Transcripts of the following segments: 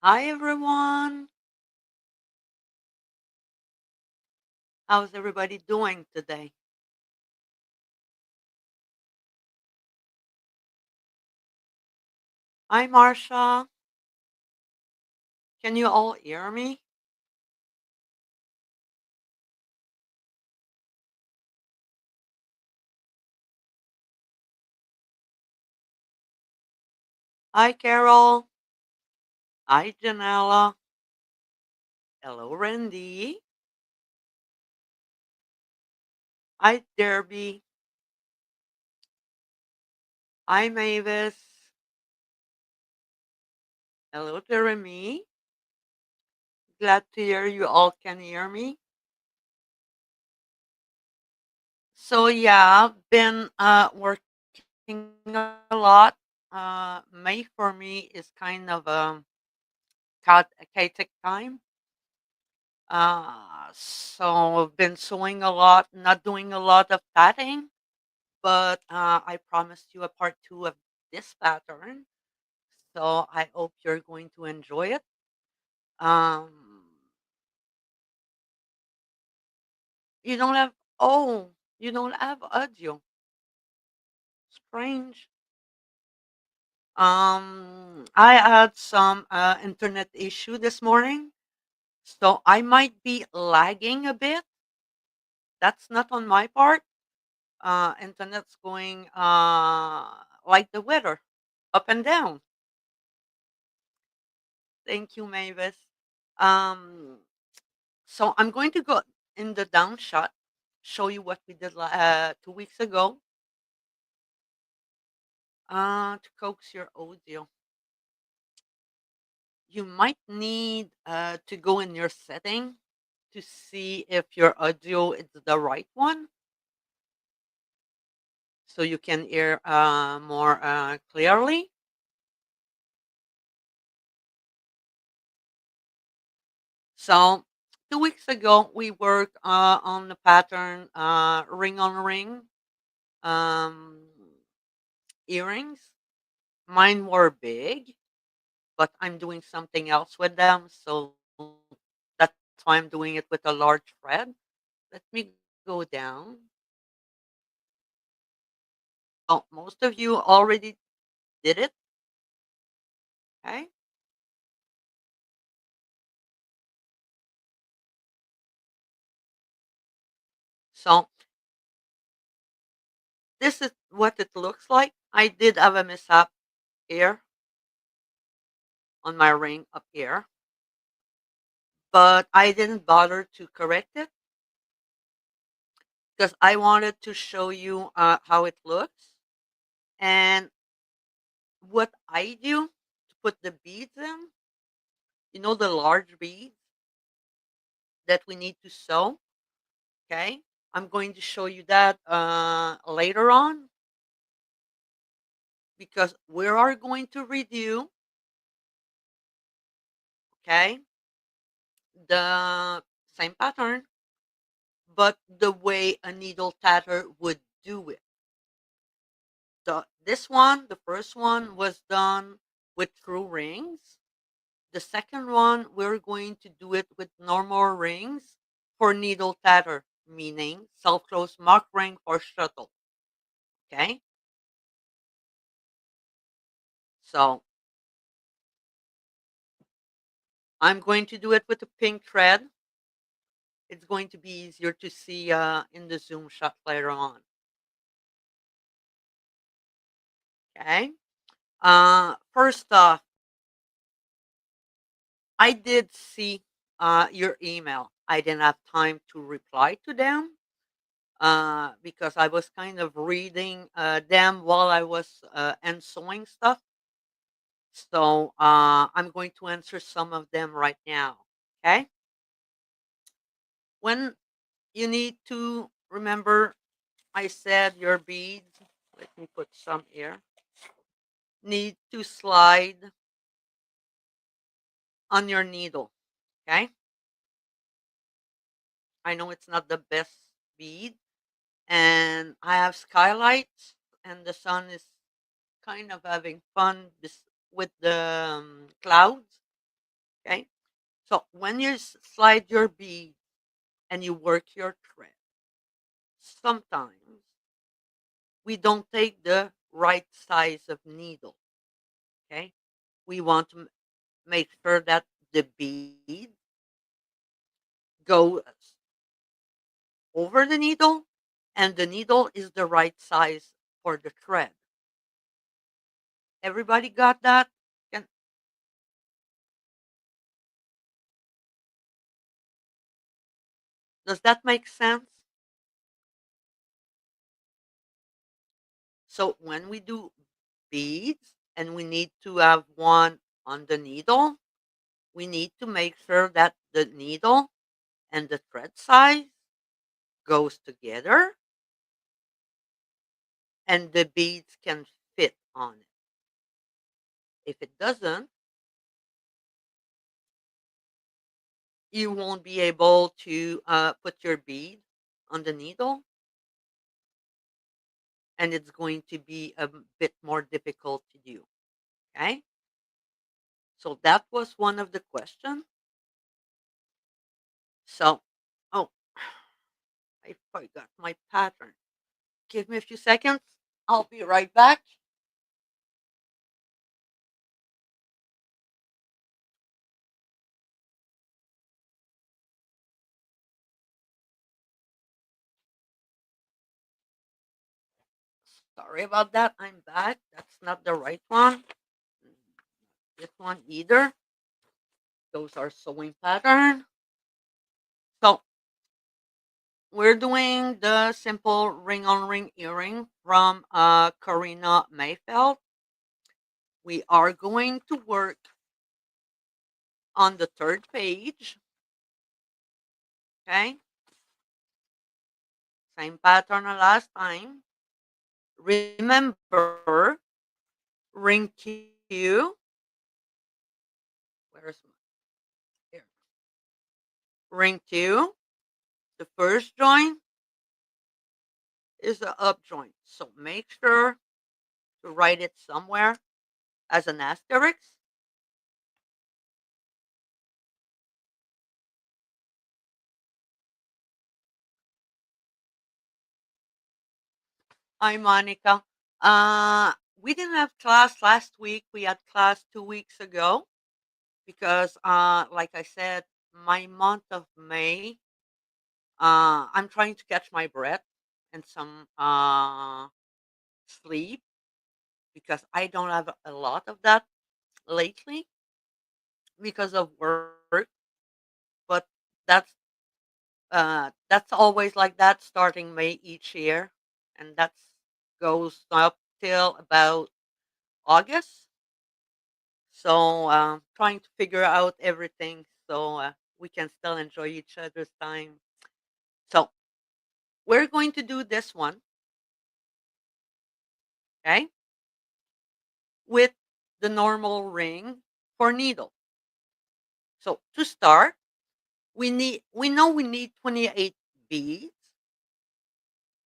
Hi everyone. How's everybody doing today? Hi Marsha. Can you all hear me? Hi Carol. Hi Janella. Hello Randy. Hi Derby. Hi Mavis. Hello Jeremy. Glad to hear you all can hear me. So yeah, been working a lot. May for me is kind of a chaotic time. So I've been sewing a lot, not doing a lot of tatting, but I promised you a part two of this pattern. So I hope you're going to enjoy it. Um, you don't have, oh, you don't have audio. Strange. I had some internet issue this morning, so I might be lagging a bit. That's not on my part. Internet's going like the weather, up and down. Thank you, Mavis. Um, so I'm going to go in the down shot, show you what we did 2 weeks ago to coax your audio. You might need to go in your setting to see if your audio is the right one so you can hear more clearly. So 2 weeks ago, we worked on the pattern ring on ring um, earrings. Mine were big, but I'm doing something else with them. So that's why I'm doing it with a large thread. Let me go down. Oh, most of you already did it. Okay. So this is what it looks like. I did have a mishap here on my ring up here, but I didn't bother to correct it because I wanted to show you how it looks and what I do to put the beads in. You know, the large beads that we need to sew. Okay. I'm going to show you that later on because we are going to review, okay, the same pattern, but the way a needle tatter would do it. This one, the first one, was done with true rings. The second one, we're going to do it with normal rings for needle tatter, meaning self-close mock ring for shuttle. Okay, so I'm going to do it with a pink thread. It's going to be easier to see in the zoom shot later on. Okay. First off, I did see your email. I didn't have time to reply to them because I was kind of reading them while I was and sewing stuff. So I'm going to answer some of them right now. Okay. When you need to remember, I said your beads. Let me put some here. Need to slide on your needle. Okay. I know it's not the best bead, and I have skylights, and the sun is kind of having fun with the clouds. Okay. So when you slide your bead and you work your thread, sometimes we don't take the right size of needle. Okay. We want to make sure that the bead goes over the needle and the needle is the right size for the thread. Everybody got that? Can, does that make sense? So when we do beads and we need to have one on the needle, we need to make sure that the needle and the thread size goes together and the beads can fit on it. If it doesn't, you won't be able to put your bead on the needle and it's going to be a bit more difficult to do. Okay. So that was one of the questions. So, oh, I forgot my pattern. Give me a few seconds. I'll be right back. Sorry about that. I'm back. That's not the right one. This one either. Those are sewing pattern. So we're doing the simple ring on ring earring from Corina Meyfeldt. We are going to work on the third page. Okay. Same pattern as last time. Remember, ring Q. Where's my here? Ring 2. The first joint is the up joint. So make sure to write it somewhere as an asterisk. Hi, Monica. We didn't have class last week. We had class 2 weeks ago because, like I said, my month of May, I'm trying to catch my breath and some sleep because I don't have a lot of that lately because of work. But that's that's always like that starting May each year, and that goes up till about August. So trying to figure out everything so we can still enjoy each other's time. So we're going to do this one, okay, with the normal ring for needle. So to start, we know we need 28 beads.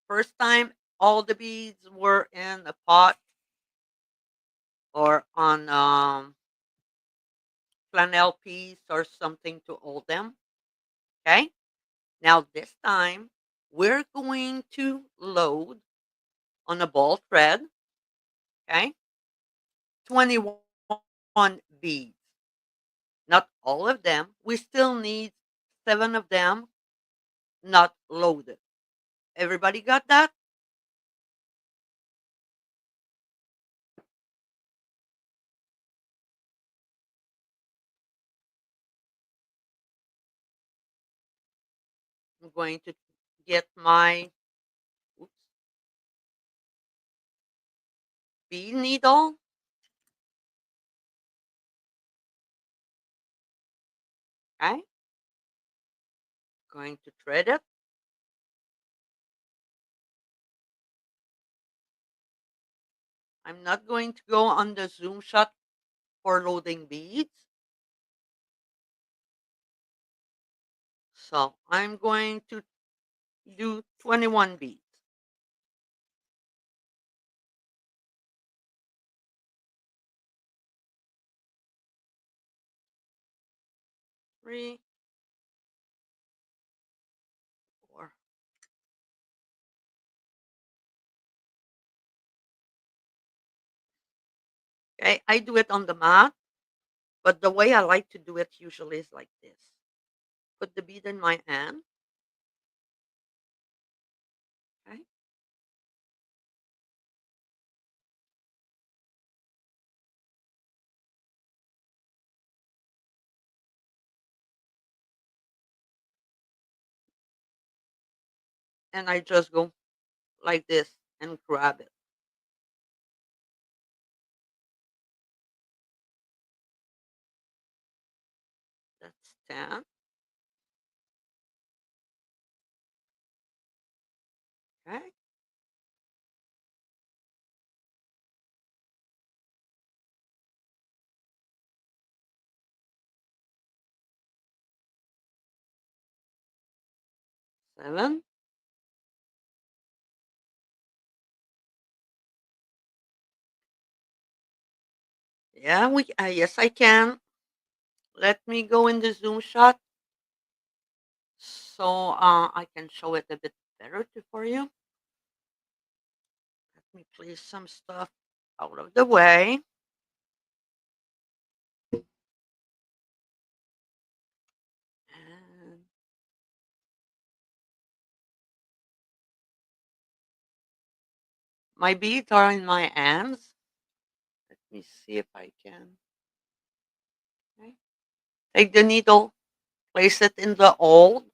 First time all the beads were in a pot or on flannel piece or something to hold them. Okay. Now this time we're going to load on a ball thread. Okay. 21 beads. Not all of them. We still need 7 of them not loaded. Everybody got that? I'm going to get my oops, bead needle. Okay. Going to thread it. I'm not going to go on the zoom shot for loading beads. So I'm going to do 21 beads. 3, 4. Okay, I do it on the mat, but the way I like to do it usually is like this. Put the bead in my hand. Okay. And I just go like this and grab it. That's 10. Okay. 7. Yeah, yes, I can. Let me go in the zoom shot so I can show it a bit better for you. Let me place some stuff out of the way. And my beads are in my hands. Let me see if I can. Okay. Take the needle, place it in the hole,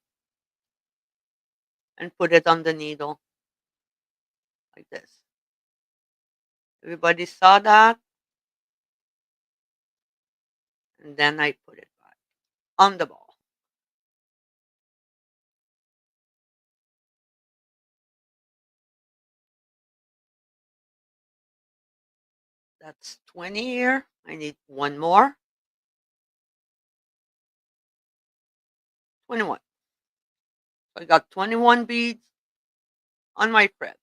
and put it on the needle like this. Everybody saw that? And then I put it back on the ball. That's 20 here. I need one more. 21. So I got 21 beads on my thread.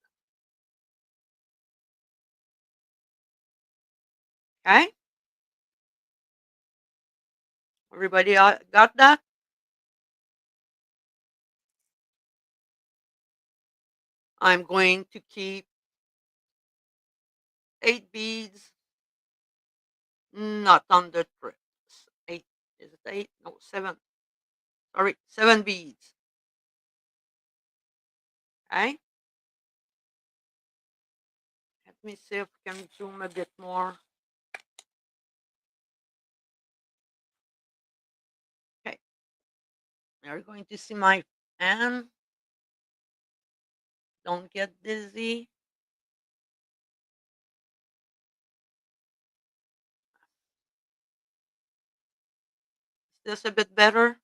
Okay? Everybody got that? I'm going to keep 8 beads, not on the thread. 8. Is it 8? No, 7. Sorry, 7 beads. Okay? Let me see if we can zoom a bit more. Okay. You're going to see my hand. Don't get dizzy. Is this a bit better?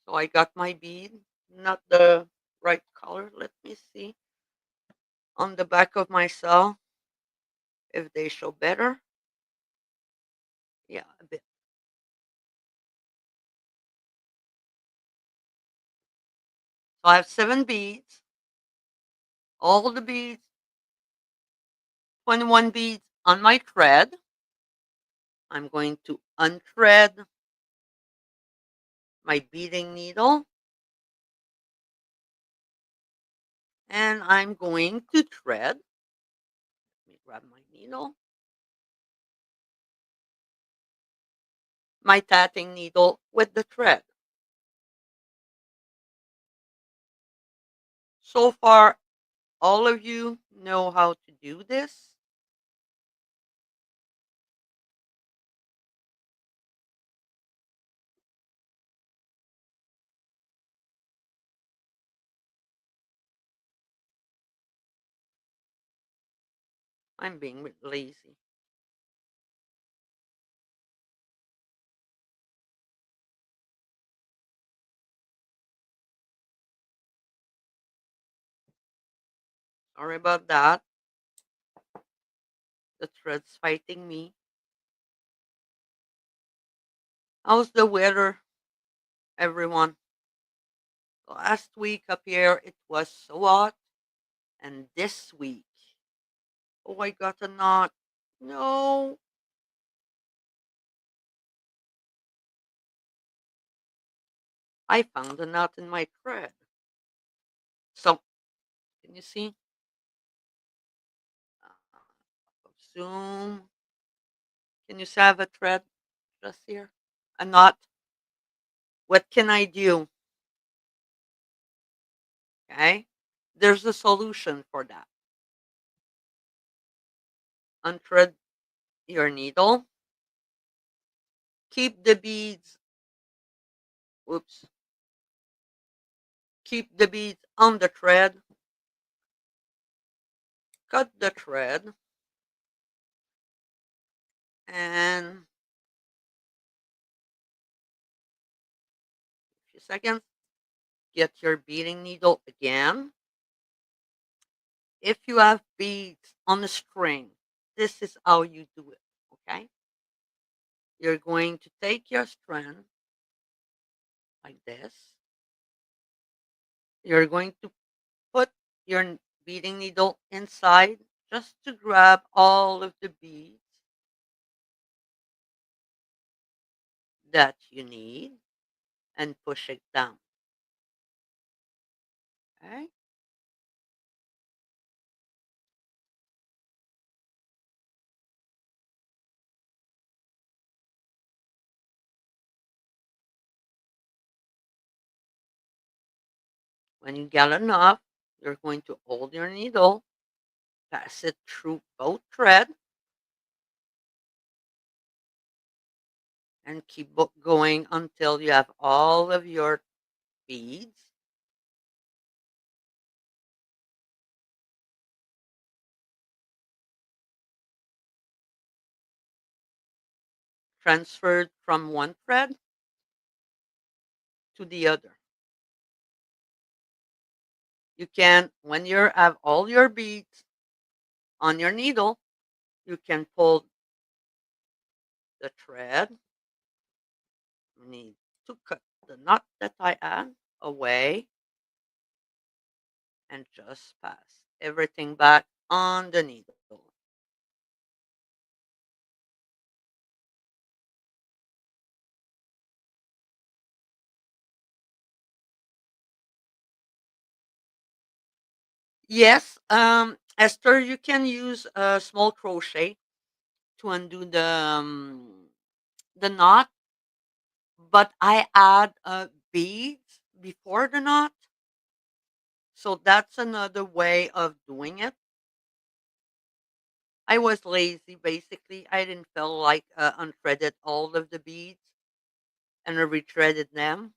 So I got my bead, not the right color. Let me see on the back of my cell if they show better. Yeah, a bit. So I have 7 beads, all the beads, 21 beads on my thread. I'm going to unthread my beading needle, and I'm going to thread. Let me grab my needle. My tatting needle with the thread. So far, all of you know how to do this. I'm being lazy. Sorry about that. The thread's fighting me. How's the weather, everyone? Last week up here, it was so hot. And this week, oh, I got a knot. No, I found a knot in my thread. So, can you see? Zoom. Can you see I have a thread just here? A knot. What can I do? Okay. There's a solution for that. Unthread your needle. Keep the beads. Oops. Keep the beads on the thread. Cut the thread. And a few seconds. Get your beading needle again. If you have beads on the string, this is how you do it. Okay. You're going to take your strand like this. You're going to put your beading needle inside just to grab all of the beads that you need and push it down. Okay. When you get enough, you're going to hold your needle, pass it through both threads, and keep going until you have all of your beads. Transferred from one thread to the other. You can, when you have all your beads on your needle, you can pull the thread. You need to cut the knot that I add away and just pass everything back on the needle. Yes, Esther, you can use a small crochet to undo the knot, but I add beads before the knot, so that's another way of doing it. I was lazy, basically. I didn't feel like unthreaded all of the beads and I rethreaded them.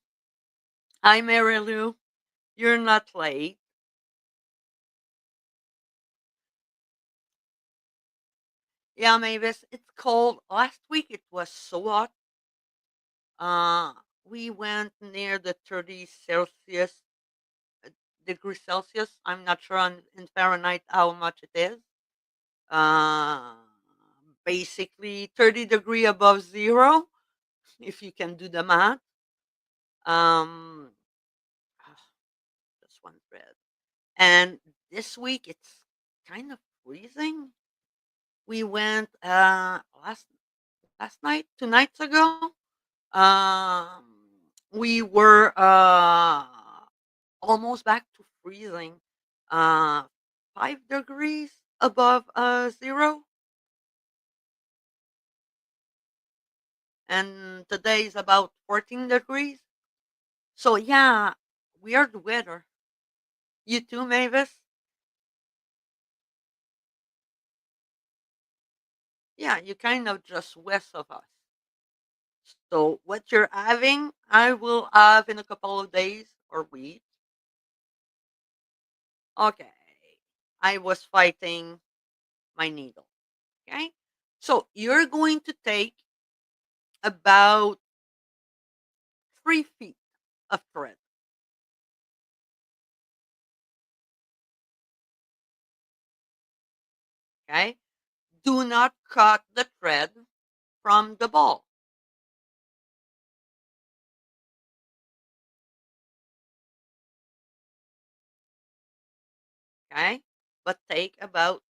Hi, Mary Lou. You're not late. Yeah, Mavis, it's cold. Last week it was so hot. Uh, we went near the 30 Celsius degree Celsius. I'm not sure in Fahrenheit how much it is. Uh, Basically 30-degree above zero, if you can do the math. Um, just one thread. And this week it's kind of freezing. We went last night, 2 nights ago. Um, we were almost back to freezing, uh, 5 degrees above zero, and today is about 14 degrees. So yeah, weird weather. You too, Mavis? Yeah, you kind of just west of us. So what you're having, I will have in a couple of days or weeks. Okay. I was fighting my needle. Okay. So you're going to take about 3 feet of thread. Okay. Do not cut the thread from the ball. Okay. But take about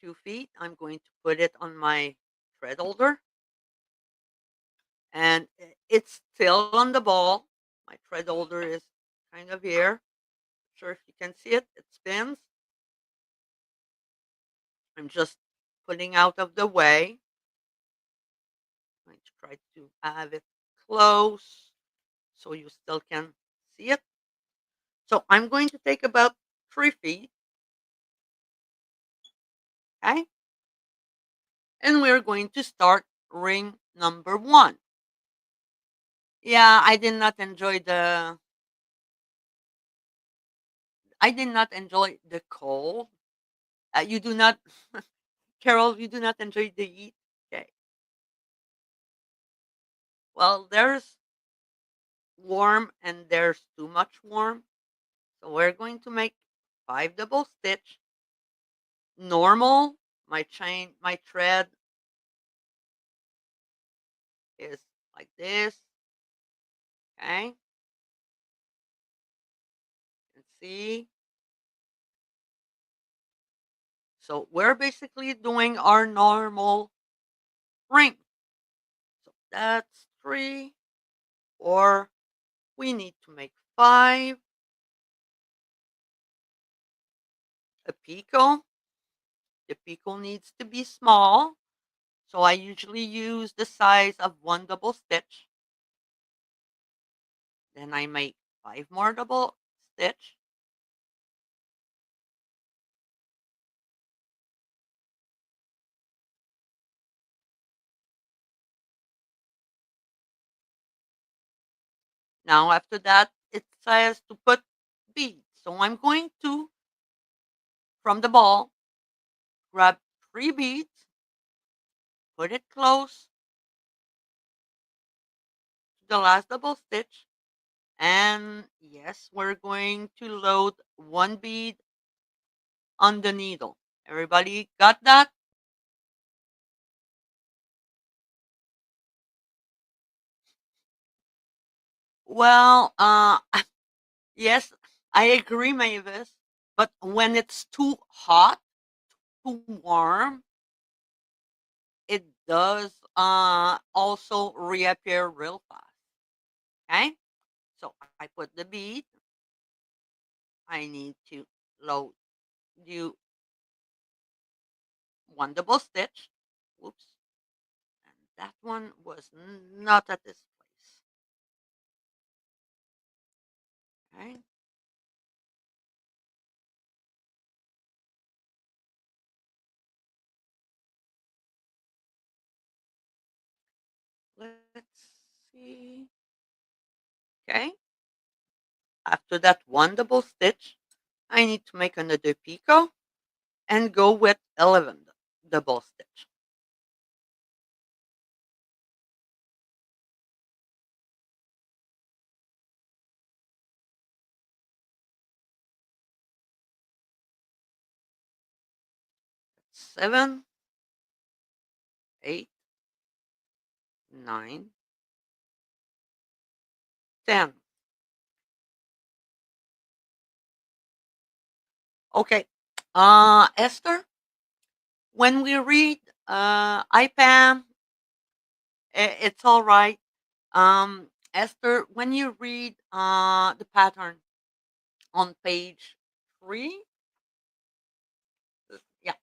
2 feet. I'm going to put it on my thread holder, and it's still on the ball. My thread holder is kind of here. Not sure if you can see it. It spins. I'm just putting out of the way. I'm going to try to have it close so you still can see it. So I'm going to take about 3 feet, okay? And we're going to start ring number 1. Yeah, I did not enjoy the cold. You do not, Carol, you do not enjoy the heat. Okay. Well, there's warm and there's too much warm. So we're going to make 5 double stitch. Normal, my thread is like this. Okay. And see. So we're basically doing our normal ring. So that's 3, or we need to make 5. A picot. The picot needs to be small. So I usually use the size of 1 double stitch. Then I make 5 more double stitch. Now after that, it says to put beads. So I'm going to, from the ball, grab 3 beads, put it close to the last double stitch. And yes, we're going to load 1 bead on the needle. Everybody got that? Well, yes, I agree, Mavis. But when it's too hot, too warm, it does also reappear real fast. Okay, so I put the bead. I need to load do 1 double stitch. Whoops, and that one was not at this place. Okay. Let's see. Okay. After that 1 double stitch, I need to make another picot and go with 11 double stitch. That's 7, 8, 9, 10. Okay. Esther, when we read IPAM, it's all right. Esther, when you read the pattern on page 3, yeah,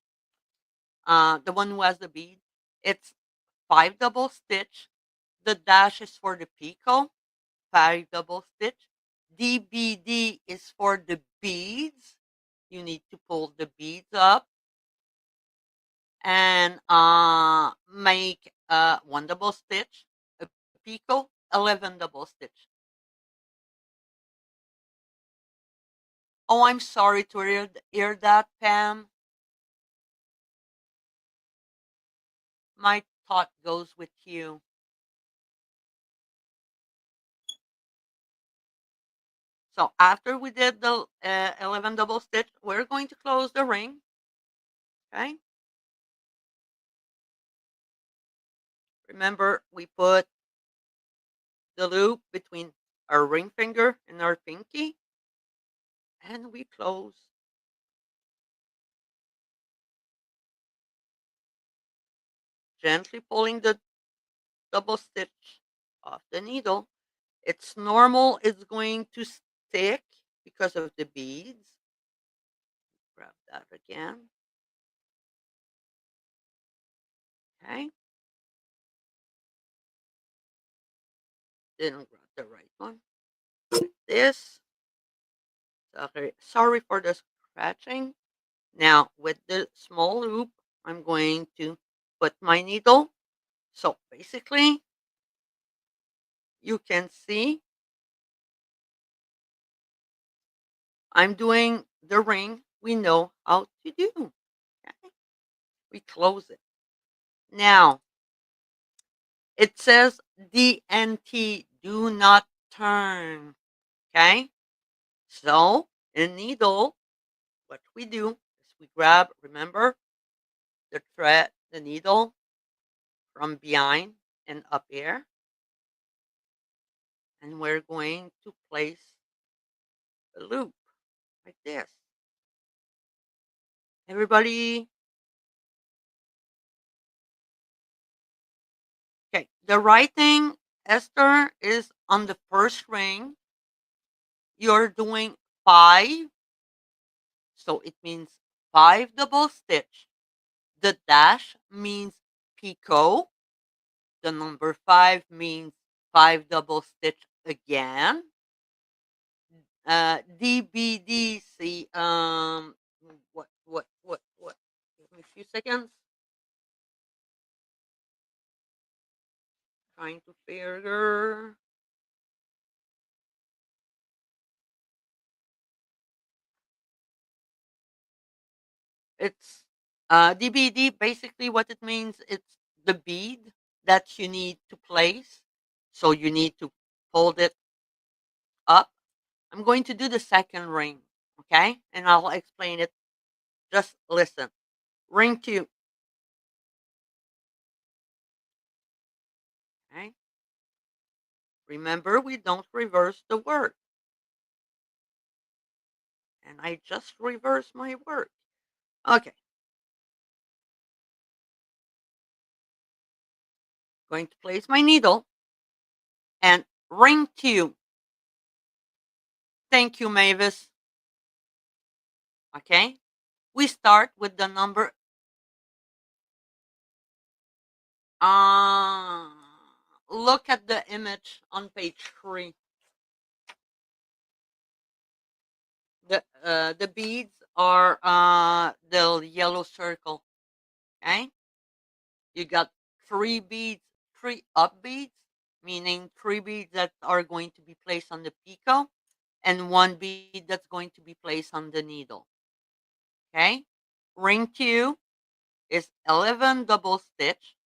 the one who has the bead, it's 5 double stitch. The dash is for the picot, 5 double stitch. DBD is for the beads. You need to pull the beads up and make 1 double stitch, a picot, 11 double stitch. Oh, I'm sorry to hear that, Pam. My thought goes with you. So after we did the 11 double stitch, we're going to close the ring. Okay. Remember, we put the loop between our ring finger and our pinky, and we close. gently pulling the double stitch off the needle. It's normal, it's going to stick because of the beads. Grab that again. Okay. Didn't grab the right one. Like this. Sorry for the scratching. Now, with the small loop, I'm going to put my needle. So basically, you can see I'm doing the ring we know how to do. Okay? We close it. Now, it says DNT, do not turn. Okay? So, in needle, what we do is we grab, remember, the thread, the needle from behind and up here, and we're going to place the loop like this. Everybody, okay. The right thing, Esther, is on the first ring. You're doing 5, so it means 5 double stitch. The dash means picot. The number 5 means 5 double stitch again. DBDC. What? Give me a few seconds. Trying to figure. It's DBD. Basically, what it means, it's the bead that you need to place. So you need to hold it up. I'm going to do the second ring, okay? And I'll explain it. Just listen. Ring 2. Okay. Remember, we don't reverse the work. And I just reverse my work. Okay. Going to place my needle and ring 2. Thank you, Mavis. Okay. We start with the number. Uh, Look at the image on page 3. The beads are the yellow circle. Okay. You got 3 beads, 3 up beads, meaning 3 beads that are going to be placed on the picot, and 1 bead that's going to be placed on the needle. Okay. Ring 2 is 11 double stitch.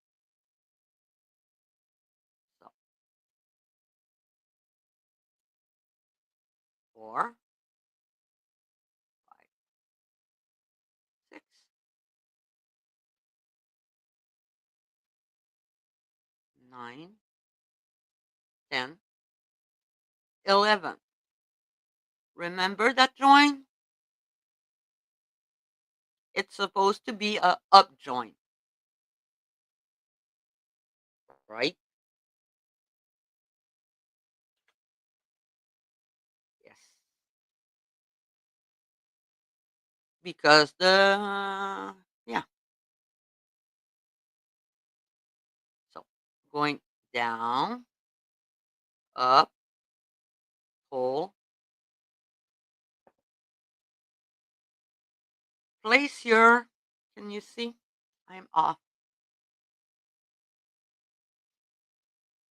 So 4, 5, 6, 9, 10, 11. Remember that join? It's supposed to be a up join, right? Yes. Because yeah. So going down, up, pull, place your, can you see? I'm off.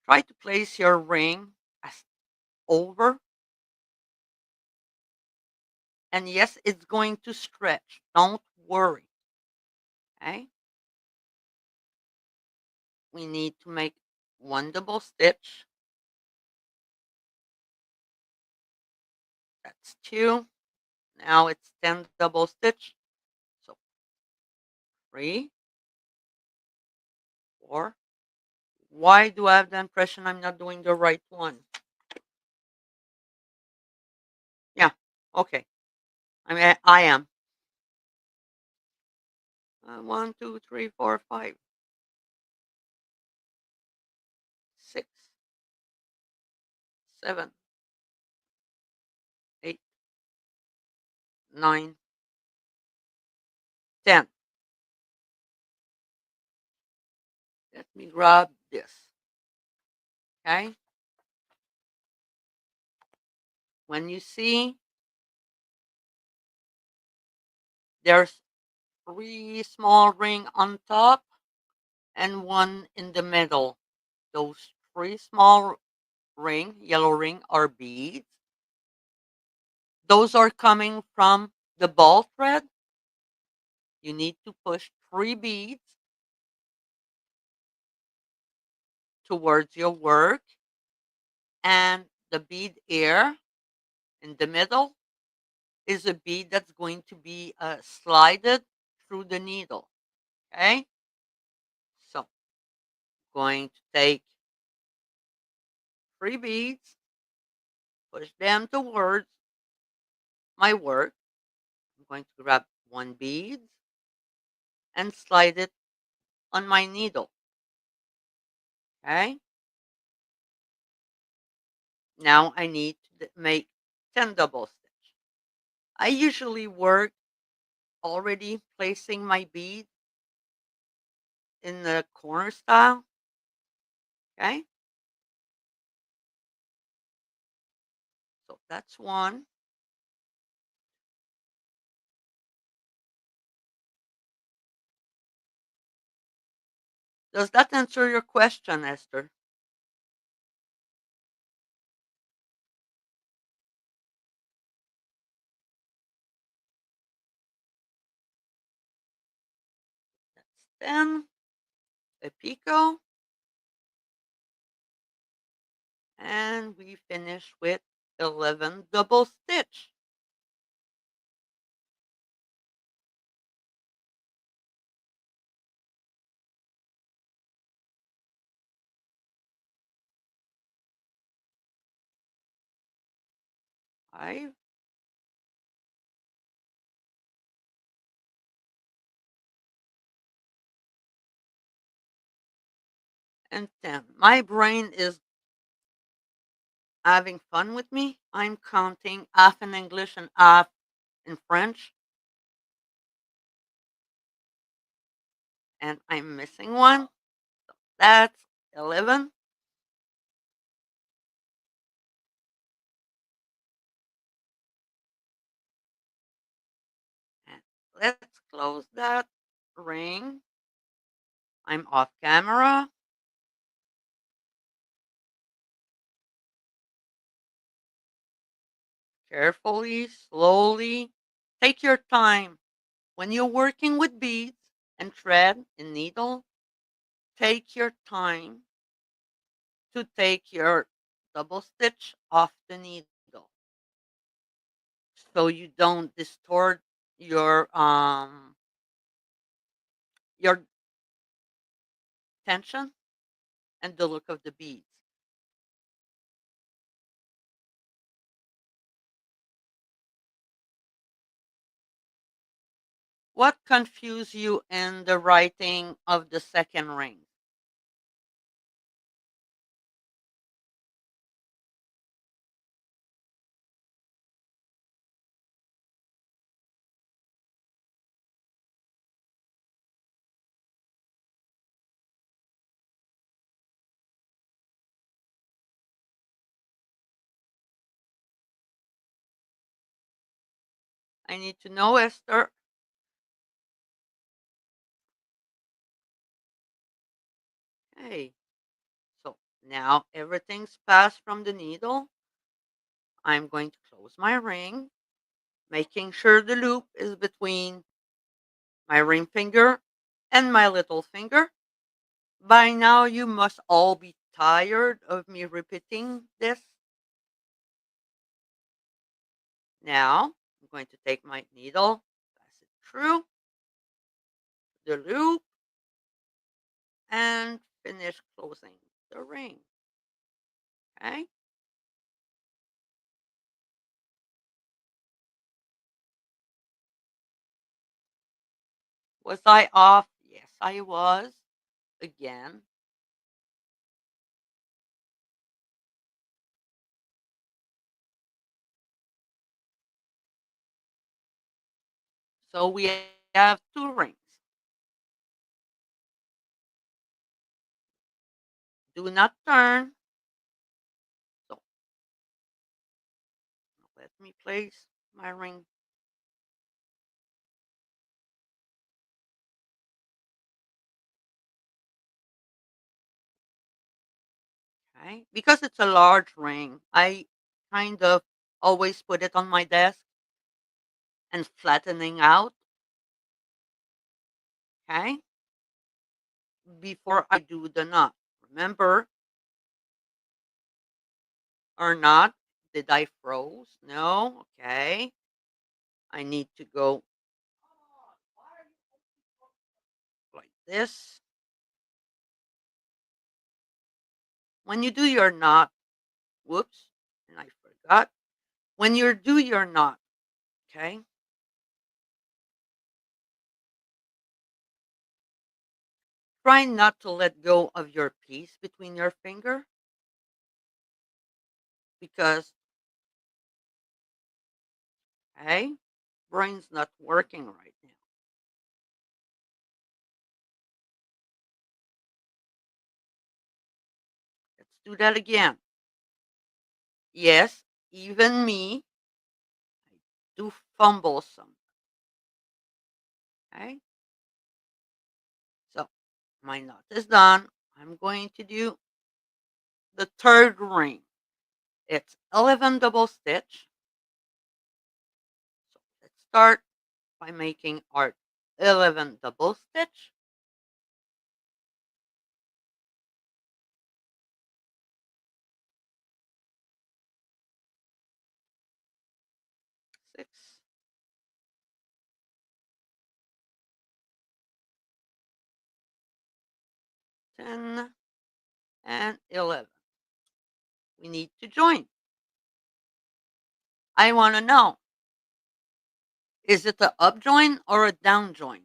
Try to place your ring as over. And yes, it's going to stretch. Don't worry. Okay. We need to make 1 double stitch. That's 2. Now it's 10 double stitch. So 3, 4. Why do I have the impression I'm not doing the right one? Yeah. Okay. I am. 1, 2, 3, 4, 5. 6, 7, 8, 9, 10. Let me grab this. Okay. When you see there's 3 small ring on top and 1 in the middle, those 3 small yellow ring are beads. Those are coming from the ball thread. You need to push 3 beads towards your work, and the bead air in the middle is a bead that's going to be slided through the needle. Okay, so going to take 3 beads, push them towards my work. I'm going to grab 1 bead and slide it on my needle. Okay, now I need to make 10 double stitch. I usually work already placing my bead in the corner style. Okay, so that's 1. Does that answer your question, Esther? That's 10, a picot, and we finish with 11 double stitch. Five, and 10. My brain is having fun with me. I'm counting half in English and half in French, and I'm missing one. So that's 11. And let's close that ring. I'm off camera. Carefully, slowly. Take your time. When you're working with beads and thread and needle, take your time to take your double stitch off the needle so you don't distort your tension and the look of the beads. What confused you in the writing of the second ring? I need to know, Esther. Okay, so now everything's passed from the needle. I'm going to close my ring, making sure the loop is between my ring finger and my little finger. By now, you must all be tired of me repeating this. Now, I'm going to take my needle, pass it through the loop, and finish closing the ring. Okay? Was I off? Yes, I was. Again, So we have two rings. Do not turn. So let me place my ring. Okay. Because it's a large ring, I kind of always put it on my desk and flattening out. Okay. Before I do the knot. Remember, or not? Did I froze? No. Okay. I need to go like this. When you do your knot, whoops, and I forgot. When you do your knot, okay, try not to let go of your piece between your finger because, okay, brain's not working right now. Let's do that again. Yes, even me, I do fumble some. Okay, so my knot is done. I'm going to do the third ring. It's 11 double stitch. So let's start by making our 11 double stitch. 6, 10, and 11. We need to join. I want to know, is it an up join or a down join?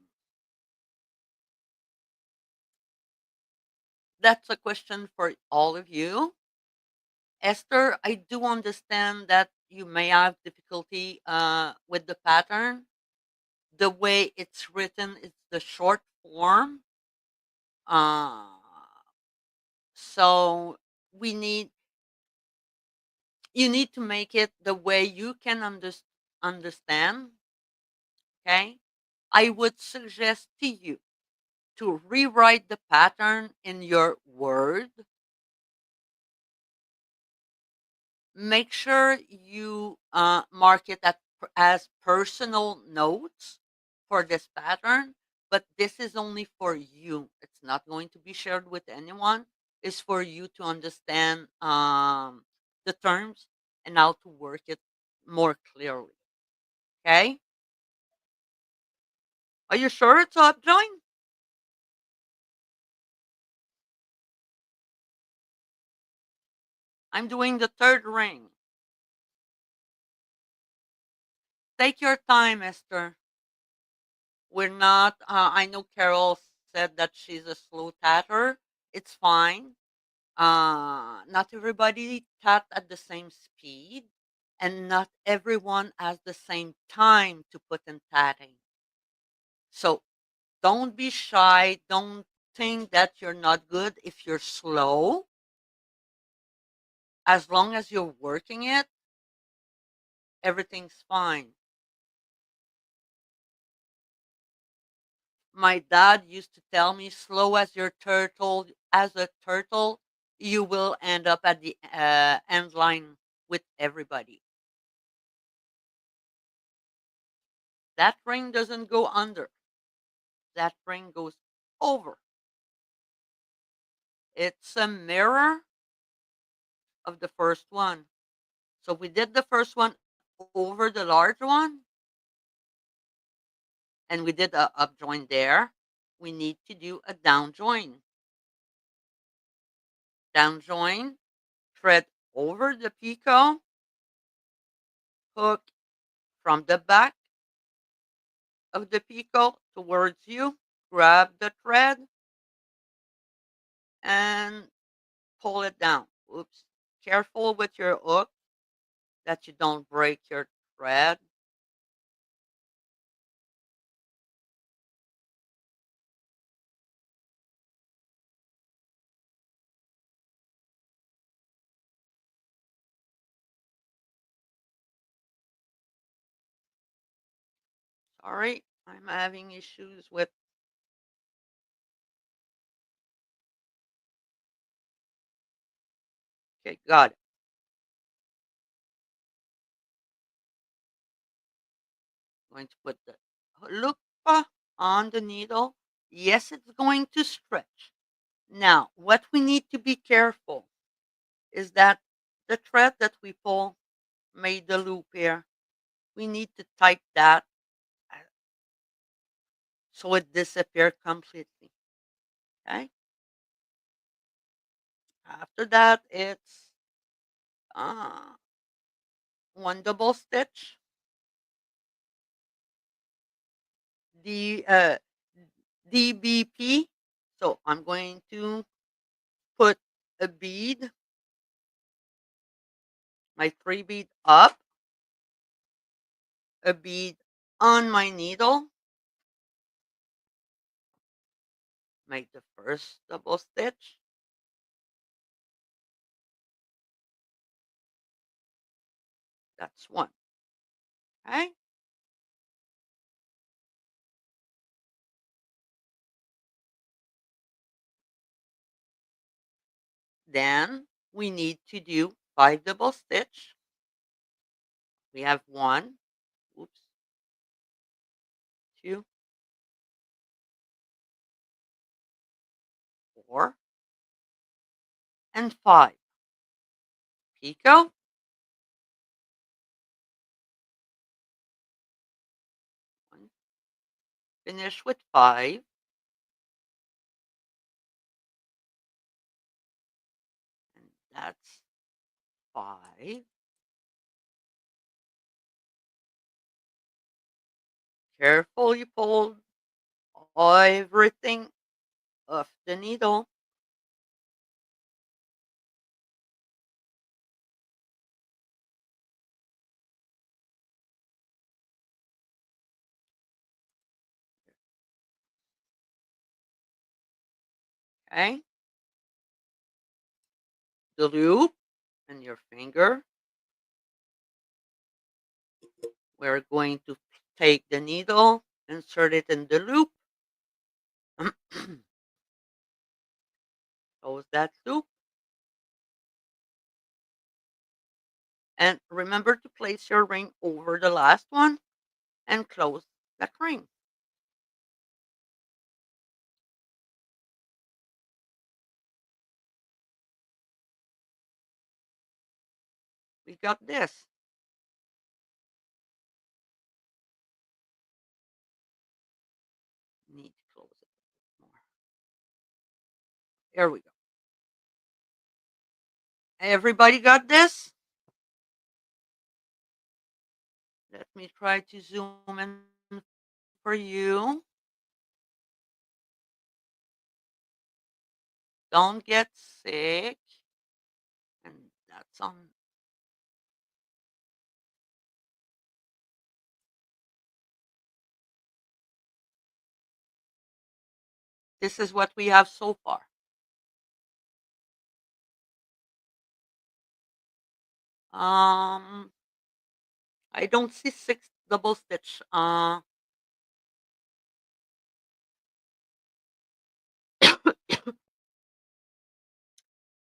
That's a question for all of you. Esther, I do understand that you may have difficulty with the pattern. The way it's written is the short form. Uh, so we need you need to make it the way you can understand. Okay, I would suggest to you to rewrite the pattern in your Word. Make sure you mark it as personal notes for this pattern, but this is only for you. It's not going to be shared with anyone. It's for you to understand the terms and how to work it more clearly. Okay? Are you sure it's up join? I'm doing the third ring. Take your time, Esther. We're not, I know Carol said that she's a slow tatter. It's fine. Not everybody tat at the same speed, and not everyone has the same time to put in tatting. So don't be shy. Don't think that you're not good if you're slow. As long as you're working it, everything's fine. My dad used to tell me, slow as a turtle, you will end up at the end line with everybody. That ring doesn't go under. That ring goes over. It's a mirror of the first one. So we did the first one over the large one, and we did a up join there. We need to do a down join. Down join, thread over the picot, hook from the back of the picot towards you, grab the thread, and pull it down. Oops. Careful with your hook that you don't break your thread. Sorry, I'm having issues with. Okay, got it. Going to put the loop on the needle. Yes, it's going to stretch. Now, what we need to be careful is that the thread that we pull made the loop here. We need to tighten that so it disappears completely. Okay. After that, it's uh, one double stitch. The DBP. So I'm going to put a bead, my 3 bead up, a bead on my needle, make the first double stitch, that's one. Okay. Then we need to do 5 double stitch. We have 1, oops, 2, 4, and 5. Picot, one, finish with 5, and that's 5. Careful, you pull everything off the needle. Okay. The loop and your finger. We're going to take the needle, insert it in the loop, close that loop, and remember to place your ring over the last one and close that ring. We got this. Need to close it more. There we go. Everybody got this? Let me try to zoom in for you. Don't get sick. And that's on. This is what we have so far. Um, I don't see 6 double stitch.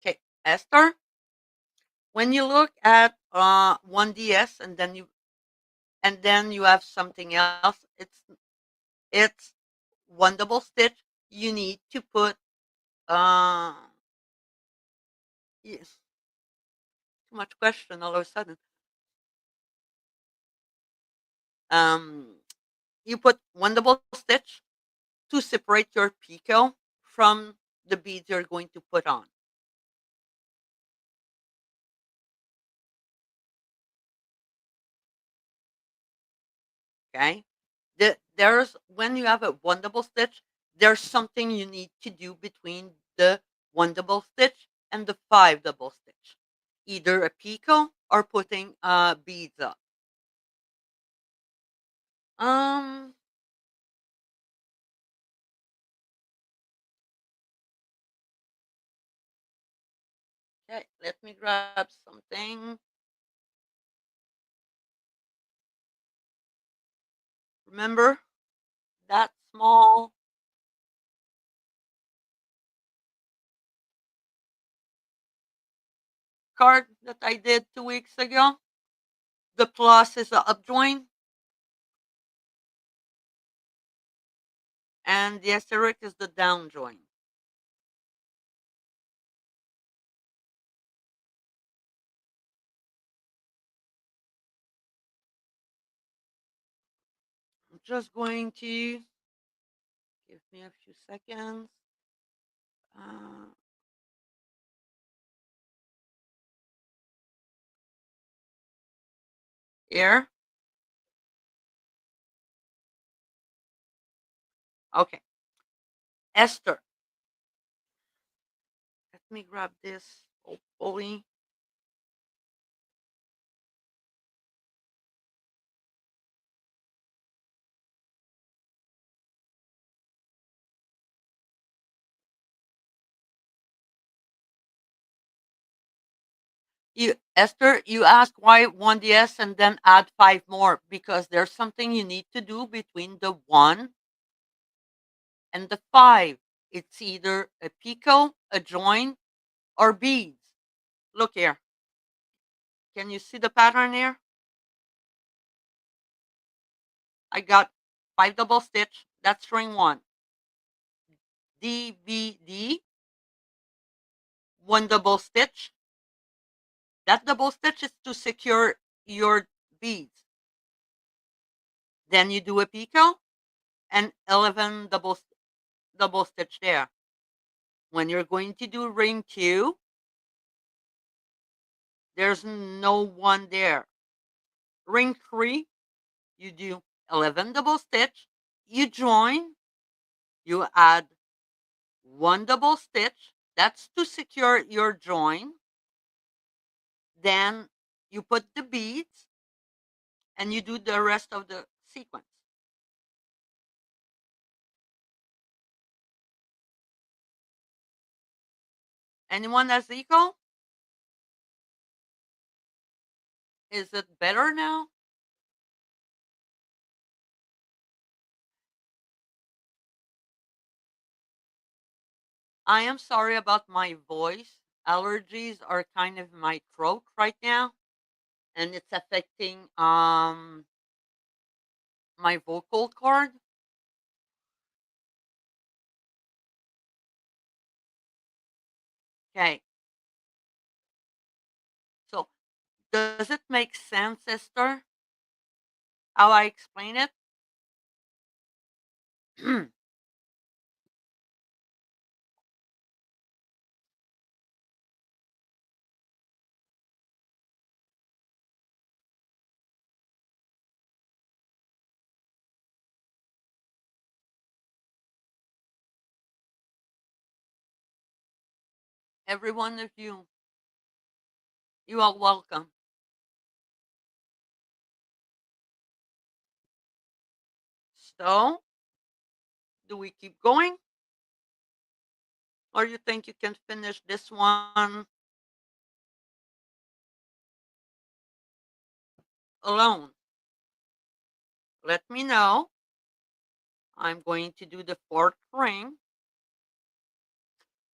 Okay, Esther, when you look at 1DS and then you have something else, it's one double stitch. You need to put yes, too much question all of a sudden. Um, you put one double stitch to separate your picot from the beads you're going to put on. Okay. There's when you have a one double stitch, there's something you need to do between the one double stitch and the 5 double stitch, either a picot or putting beads up. Um, okay, let me grab something. Remember that small card that I did 2 weeks ago? The plus is the up join, and the asterisk is the down join. I'm just going to give me a few seconds. Uh, here. Okay. Esther. Let me grab this. Hopefully. Esther, you ask why 1DS and then add 5 more, because there's something you need to do between the 1 and the 5. It's either a picot, a join, or beads. Look here. Can you see the pattern here? I got 5 double stitch. That's string 1. DBD, 1 double stitch. That double stitch is to secure your beads. Then you do a picot and 11 double stitch there. When you're going to do ring 2, there's no 1 there. Ring 3, you do 11 double stitch, you join, you add 1 double stitch. That's to secure your join. Then you put the beads and you do the rest of the sequence. Anyone that's equal? Is it better now? I am sorry about my voice. Allergies are kind of my throat right now, and it's affecting my vocal cord. Okay. So does it make sense, Esther? How I explain it? Every one of you are welcome. So, do we keep going? Or you think you can finish this one alone? Let me know. I'm going to do the 4th ring.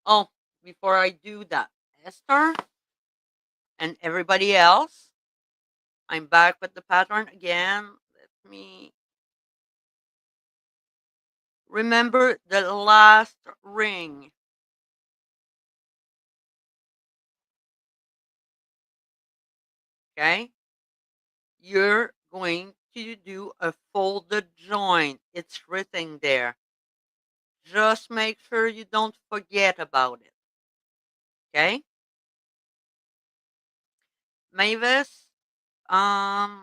Oh, before I do that, Esther and everybody else, I'm back with the pattern again. Let me remember the last ring. Okay? You're going to do a folded join. It's written there. Just make sure you don't forget about it. Okay? Mavis, um,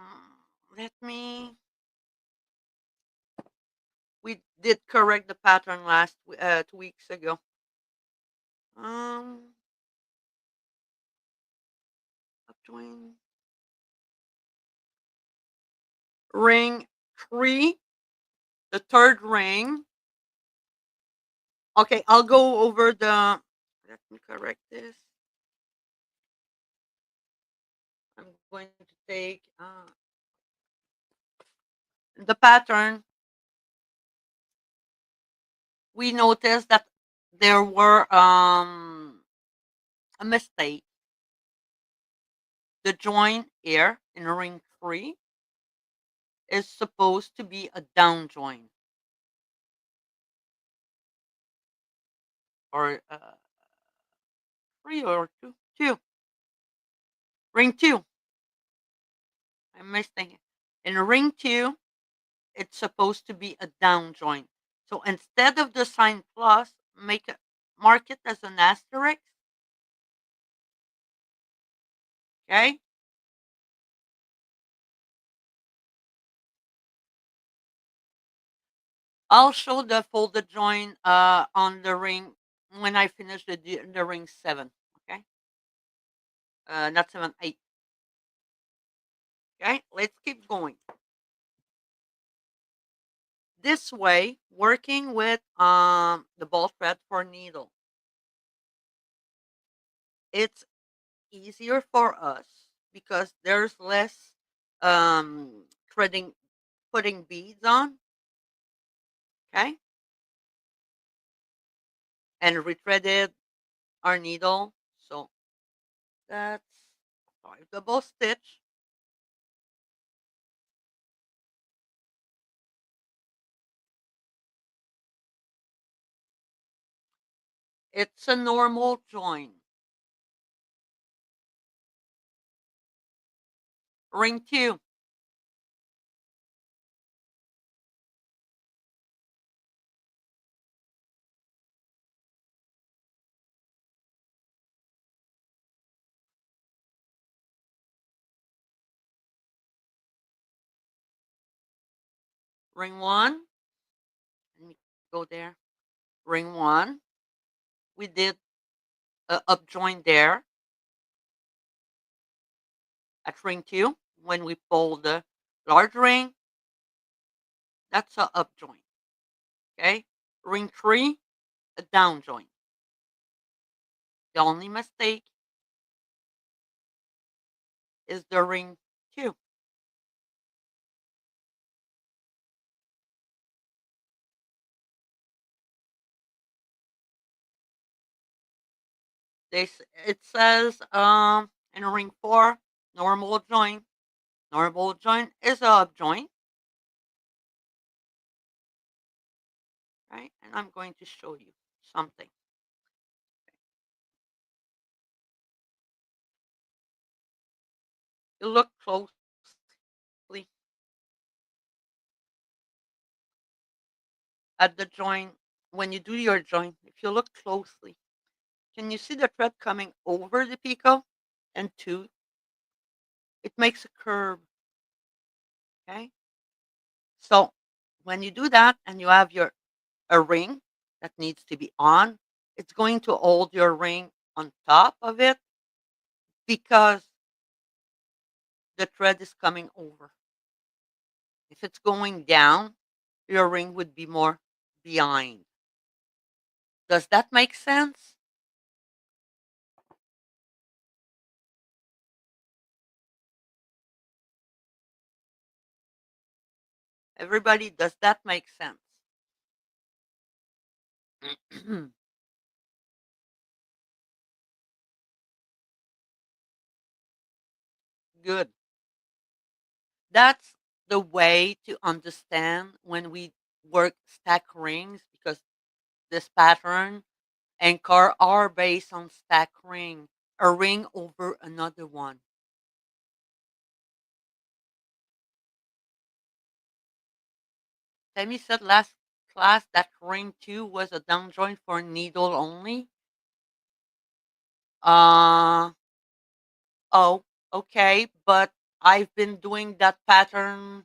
let me. We did correct the pattern last 2 weeks ago. Um, join ring 3, the 3rd ring. Okay, I'll go over the. Let me correct this. I'm going to take the pattern we noticed that there were a mistake. The joint here in ring 3 is supposed to be a down joint, or 3 or 2. 2. Ring 2. I'm mistaken. In ring 2, it's supposed to be a down joint. So instead of the sign plus, mark it as an asterisk. Okay. I'll show the folded joint on the ring when I finish the ring 7. Okay. Not 7, 8. Okay. Let's keep going. This way, working with the ball thread for needle, it's easier for us because there's less threading, putting beads on. Okay. And rethreaded our needle. So that's 5 double stitch. It's a normal join. Ring 2. Ring 1. Let me go there. Ring 1. We did a up join there at ring 2. When we pull the large ring, that's a up join. Okay. Ring 3, a down join. The only mistake is the ring 2. It says in ring 4, normal join. Normal join is a up join. Right? And I'm going to show you something. You look closely at the join. When you do your join, if you look closely, can you see the thread coming over the picot? And 2, it makes a curve. Okay. So when you do that and you have a ring that needs to be on, it's going to hold your ring on top of it because the thread is coming over. If it's going down, your ring would be more behind. Does that make sense? Everybody, does that make sense? Good. That's the way to understand when we work stack rings, because this pattern and car are based on stack ring, a ring over another one. Tammy said last class that ring 2 was a down joint for needle only. Uh oh, okay, but I've been doing that pattern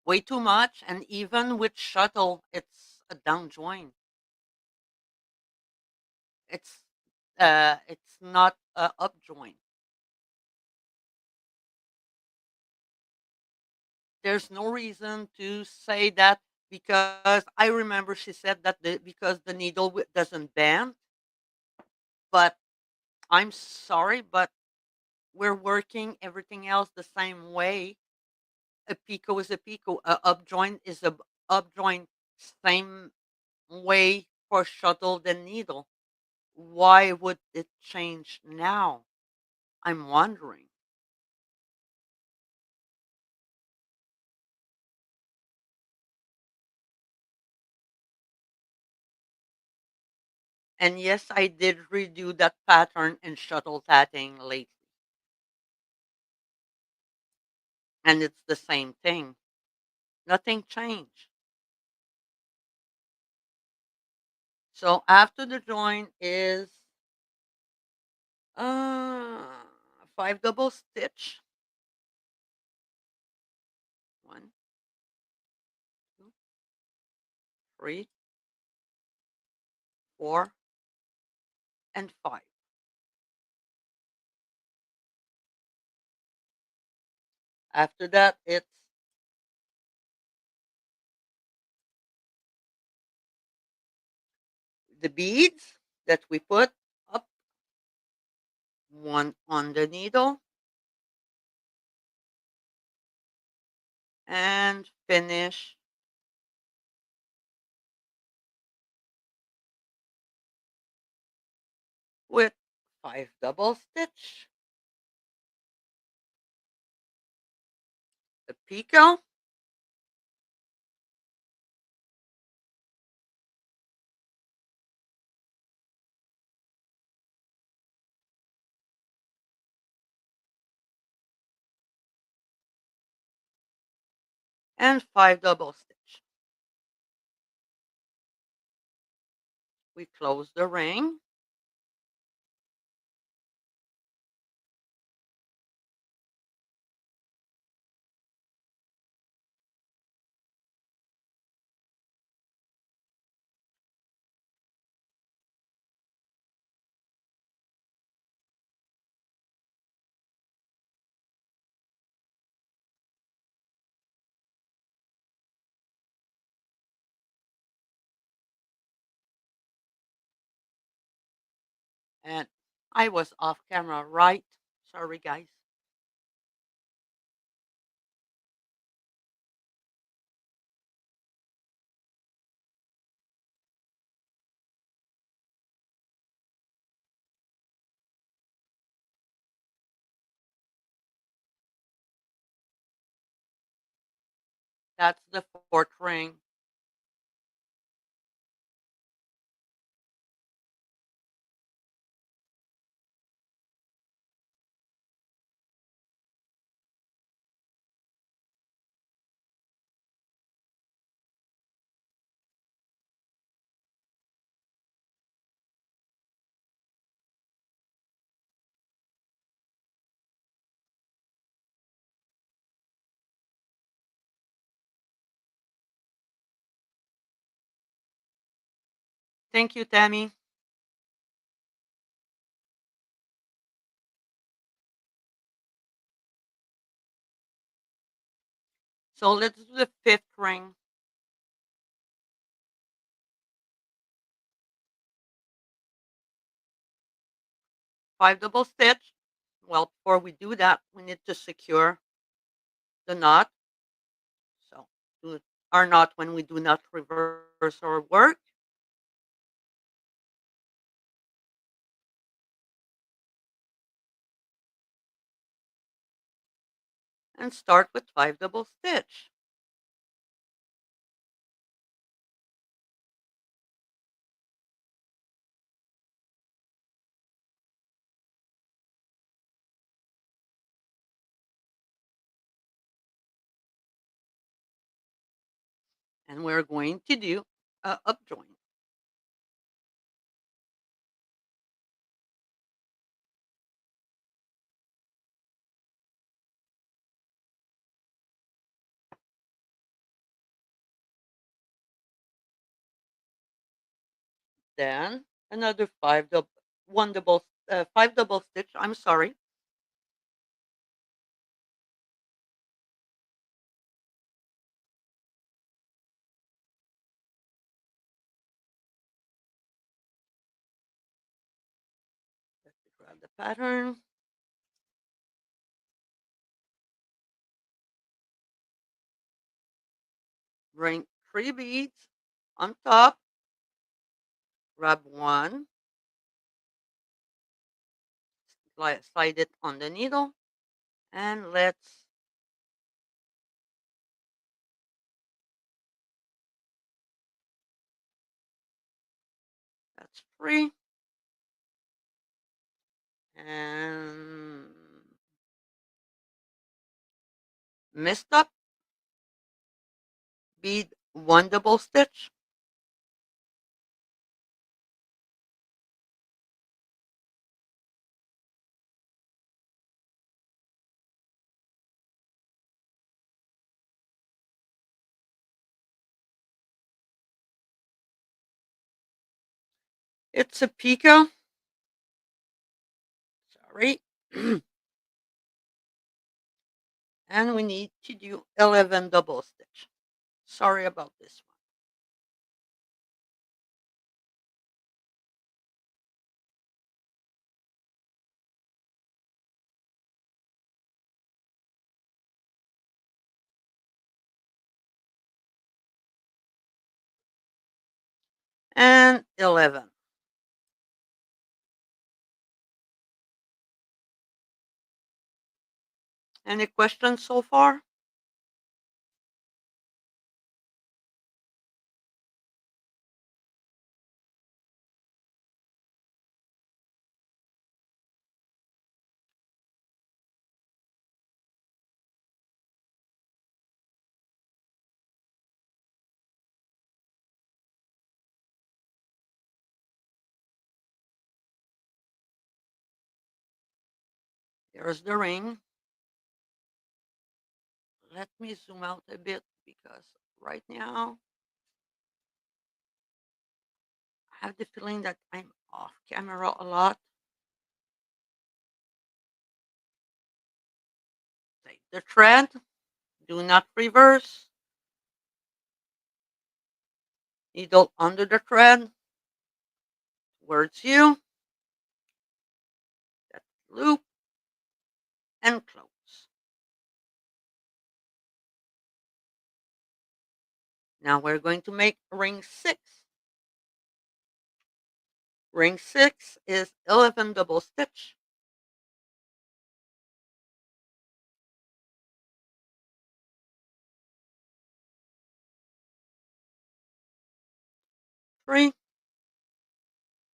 way too much, and even with shuttle, it's a down joint. It's not a up joint. There's no reason to say that, because I remember she said that because the needle doesn't bend. But I'm sorry, but we're working everything else the same way. A picot is a picot. A up joint is a up joint. Same way for shuttle the needle. Why would it change now? I'm wondering. And yes, I did redo that pattern in shuttle tatting lately. And it's the same thing. Nothing changed. So after the join is uh 5 double stitch. 1, 2, 3, 4, and 5. After that, it's the beads that we put up, one on the needle, and finish with 5 double stitch, the picot, and 5 double stitch. We close the ring. And I was off camera, right? Sorry, guys. That's the fourth ring. Thank you, Tammy. So let's do the fifth ring. 5 double stitch. Well, before we do that, we need to secure the knot. So do our knot when we do not reverse our work. And start with 5 double stitch. And we're going to do a up join. Then another 5 double stitch. I'm sorry. Let's grab the pattern. Bring 3 beads on top Grab one, slide it on the needle, and that's 3. And messed up, bead 1 double stitch, it's a picot, sorry, and we need to do 11 double stitch. Sorry about this one. And 11. Any questions so far? There's the ring. Let me zoom out a bit because right now I have the feeling that I'm off camera a lot. Take the thread, do not reverse, needle under the thread, towards you, that loop, and close. Now we're going to make ring 6. Ring 6 is 11 double stitch. Three,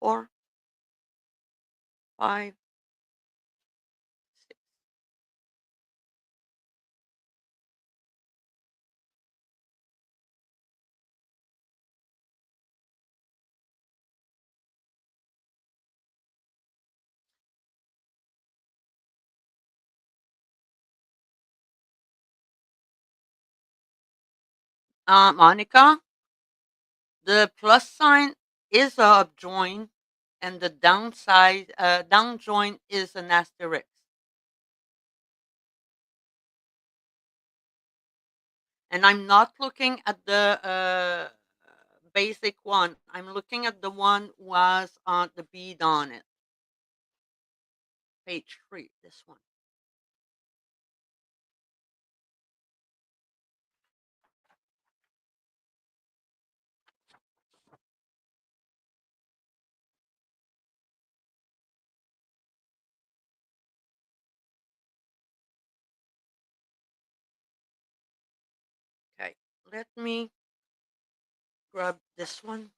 4, 5, 6. Monica, the plus sign is a up join, and the downside down join is an asterisk. And I'm not looking at the basic one. I'm looking at the one was on the bead on it. Page 3, this one. Okay, let me grab this one.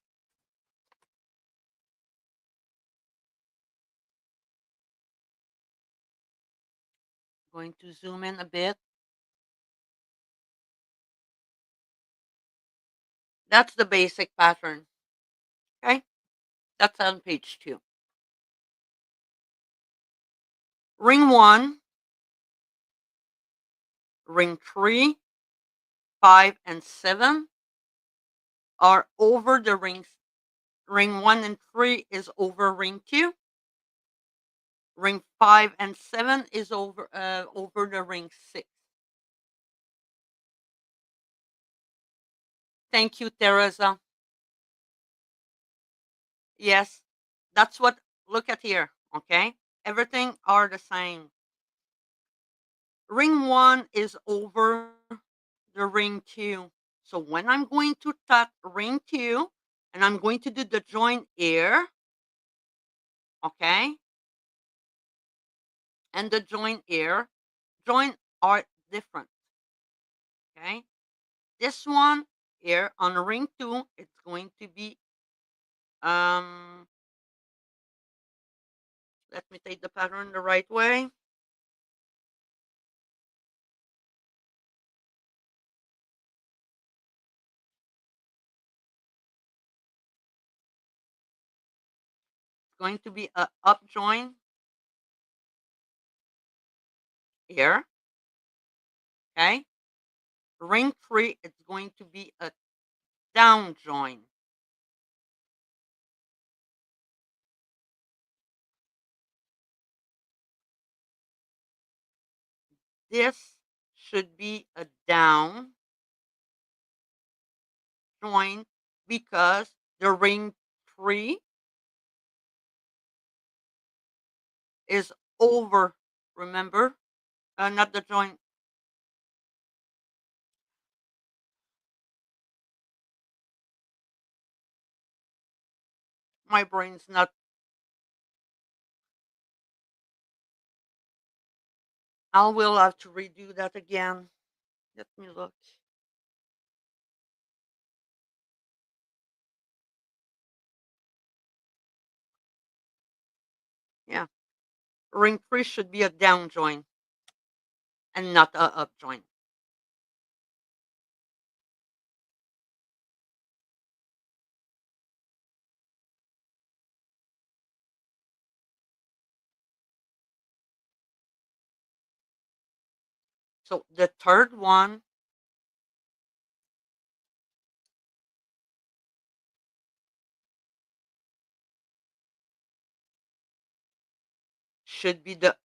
Going to zoom in a bit. That's the basic pattern. Okay, that's on page 2. Ring 1, ring 3, 5, and 7 are over the rings. Ring 1 and 3 is over ring 2. Ring 5 and 7 is over the ring 6. Thank you, Teresa. Yes, that's what, look at here, okay? Everything are the same. Ring 1 is over the ring 2. So when I'm going to tat ring 2, and I'm going to do the joint here, okay? And the joint here, joint are different, okay? This one here on ring 2, it's going to be, um, let me take the pattern the right way. It's going to be a up join here, okay? Ring 3, it's going to be a down join. This should be a down join because the ring 3 is over, remember? Not the joint. My brain's not. I will have to redo that again. Let me look. Yeah. Ring 3 should be a down join and not a up join. So the third one should be the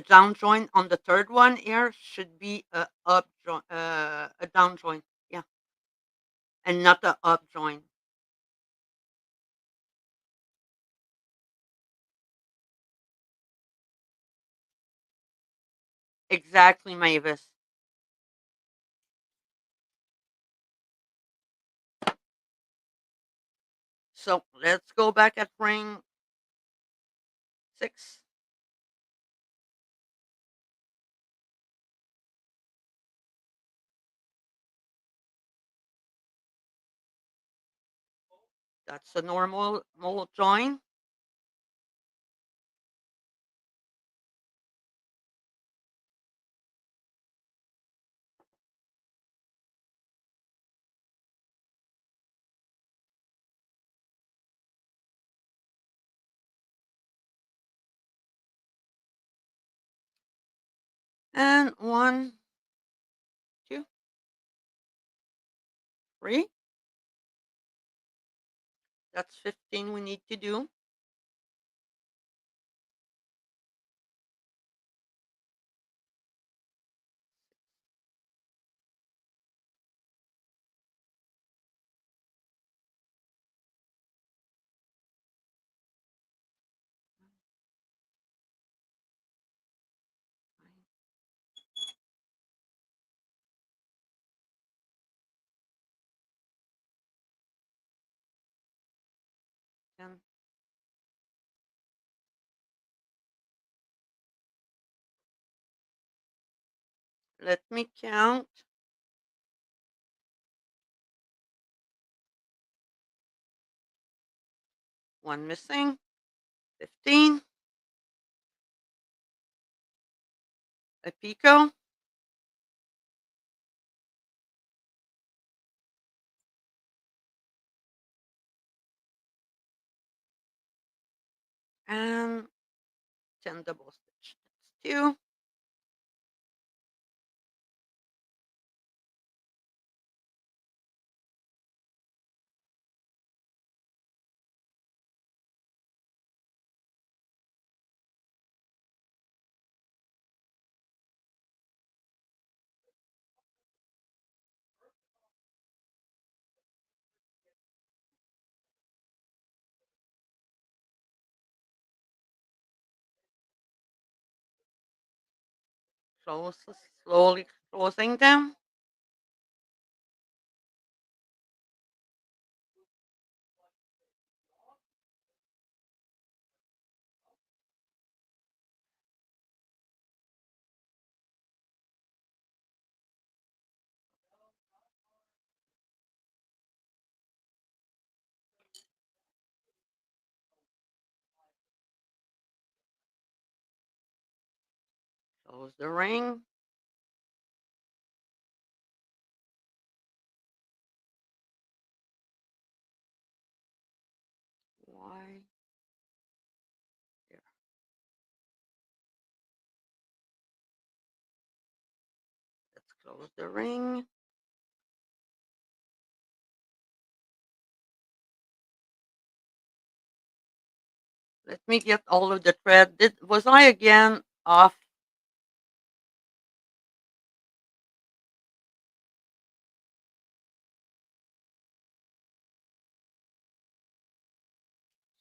down joint on the third one here should be a up joint, a down joint, yeah, and not a up joint. Exactly, Mavis. So let's go back at ring 6. That's a normal join. And 1, 2, 3. That's 15 we need to do. And let me count. 1 missing. 15. A picot. And 10 double stitch. That's 2. Close, slowly closing them. Close the ring. Why? Here. Let's close the ring. Let me get all of the thread. Was I again off?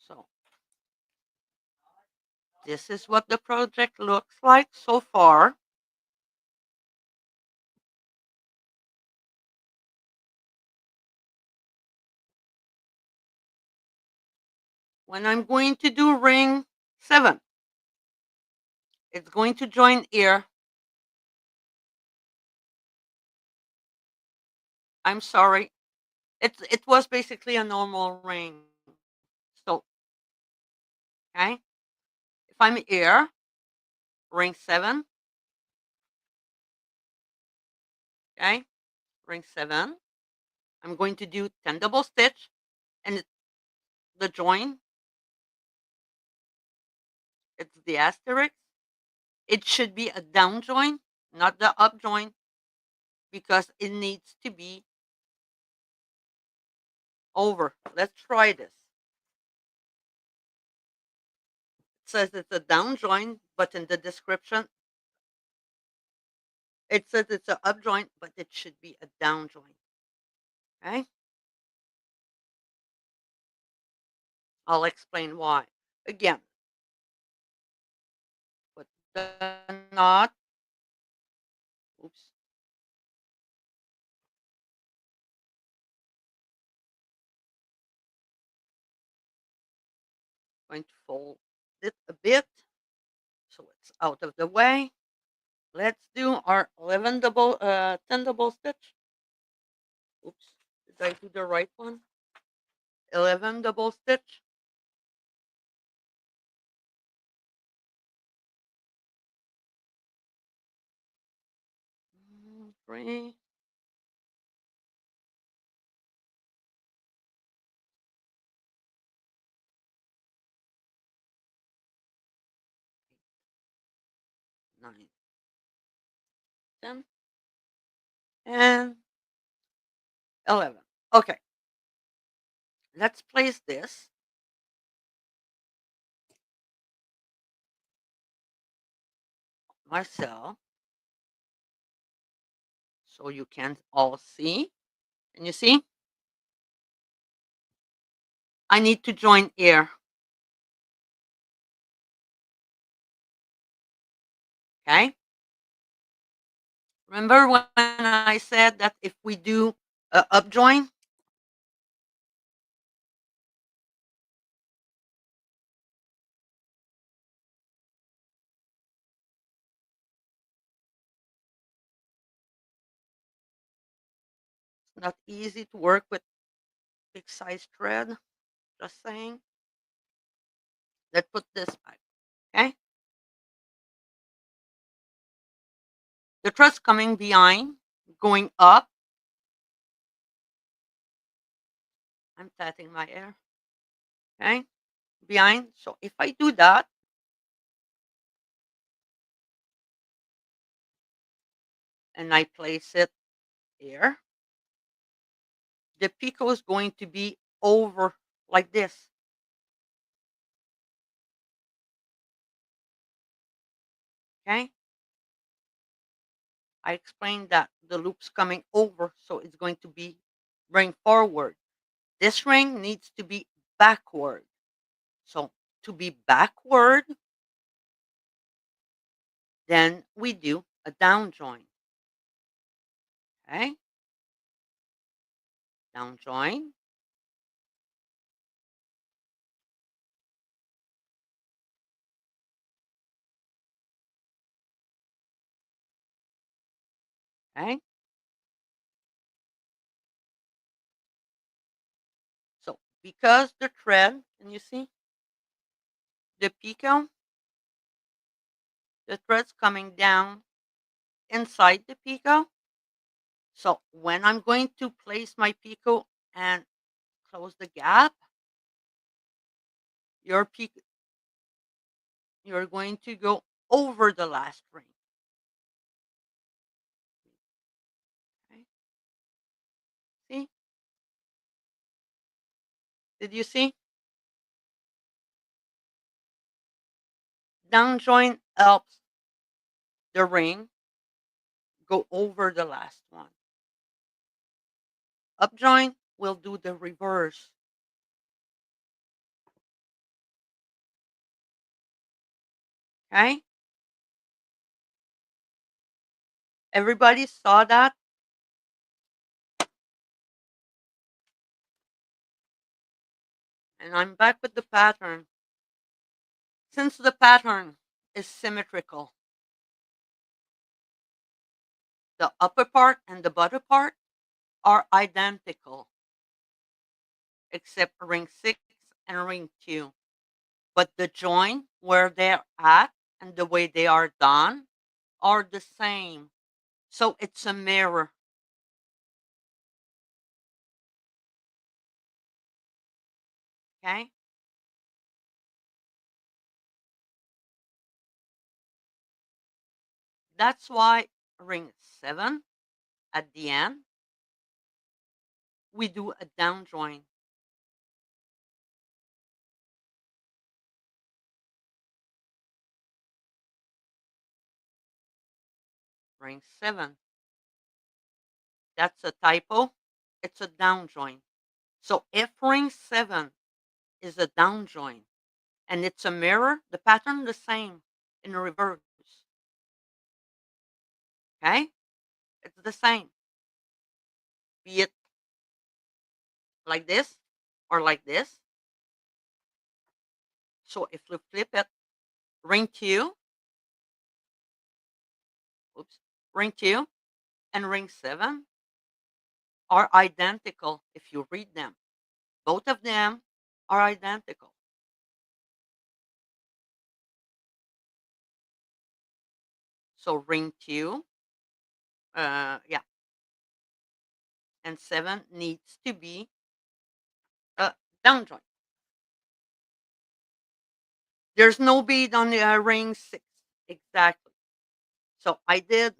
So this is what the project looks like so far. When I'm going to do ring 7, it's going to join here. I'm sorry. It was basically a normal ring. So, okay. If I'm here, ring 7, okay, ring 7, I'm going to do 10 double stitch, and the join, it's the asterisk. It should be a down join, not the up join, because it needs to be over. Let's try this. It says it's a down join, but in the description, it says it's an up joint, but it should be a down joint. Okay? I'll explain why. Again, put the knot. Oops. Going to fold it a bit so it's out of the way. Let's do our 10 double stitch. Oops, did I do the right one? 11 double stitch. 3, 9, 10, and 11. Okay, let's place this. Myself, so you can all see. Can you see? I need to join here. Okay. Remember when I said that if we do a up join, it's not easy to work with big size thread. Just saying. Let's put this back. Okay. The thread's coming behind, going up. I'm tatting my hair. Okay. Behind. So if I do that, and I place it here, the picot is going to be over like this. Okay. I explained that the loop's coming over, so it's going to be bring forward. This ring needs to be backward. So to be backward, then we do a down join. Okay. Down join. Okay. So because the thread, can you see? The picot The thread's coming down inside the picot. So when I'm going to place my picot and close the gap, your picot, you're going to go over the last ring. Okay. See? Did you see? Down join helps the ring go over the last one. Up join will do the reverse. Okay? Everybody saw that? And I'm back with the pattern. Since the pattern is symmetrical, the upper part and the bottom part are identical, except ring 6 and ring 2. But the join where they're at and the way they are done are the same. So it's a mirror. Okay? That's why ring 7 at the end, we do a down join. Ring 7. That's a typo. It's a down join. So if ring 7 is a down join and it's a mirror, the pattern the same in reverse. Okay? It's the same. Be it like this or like this. So if we flip it, ring 2, oops, ring 2 and ring 7 are identical if you read them. Both of them are identical. So ring 2, yeah, and 7 needs to be a down joint. There's no bead on the ring 6. Exactly. So I did,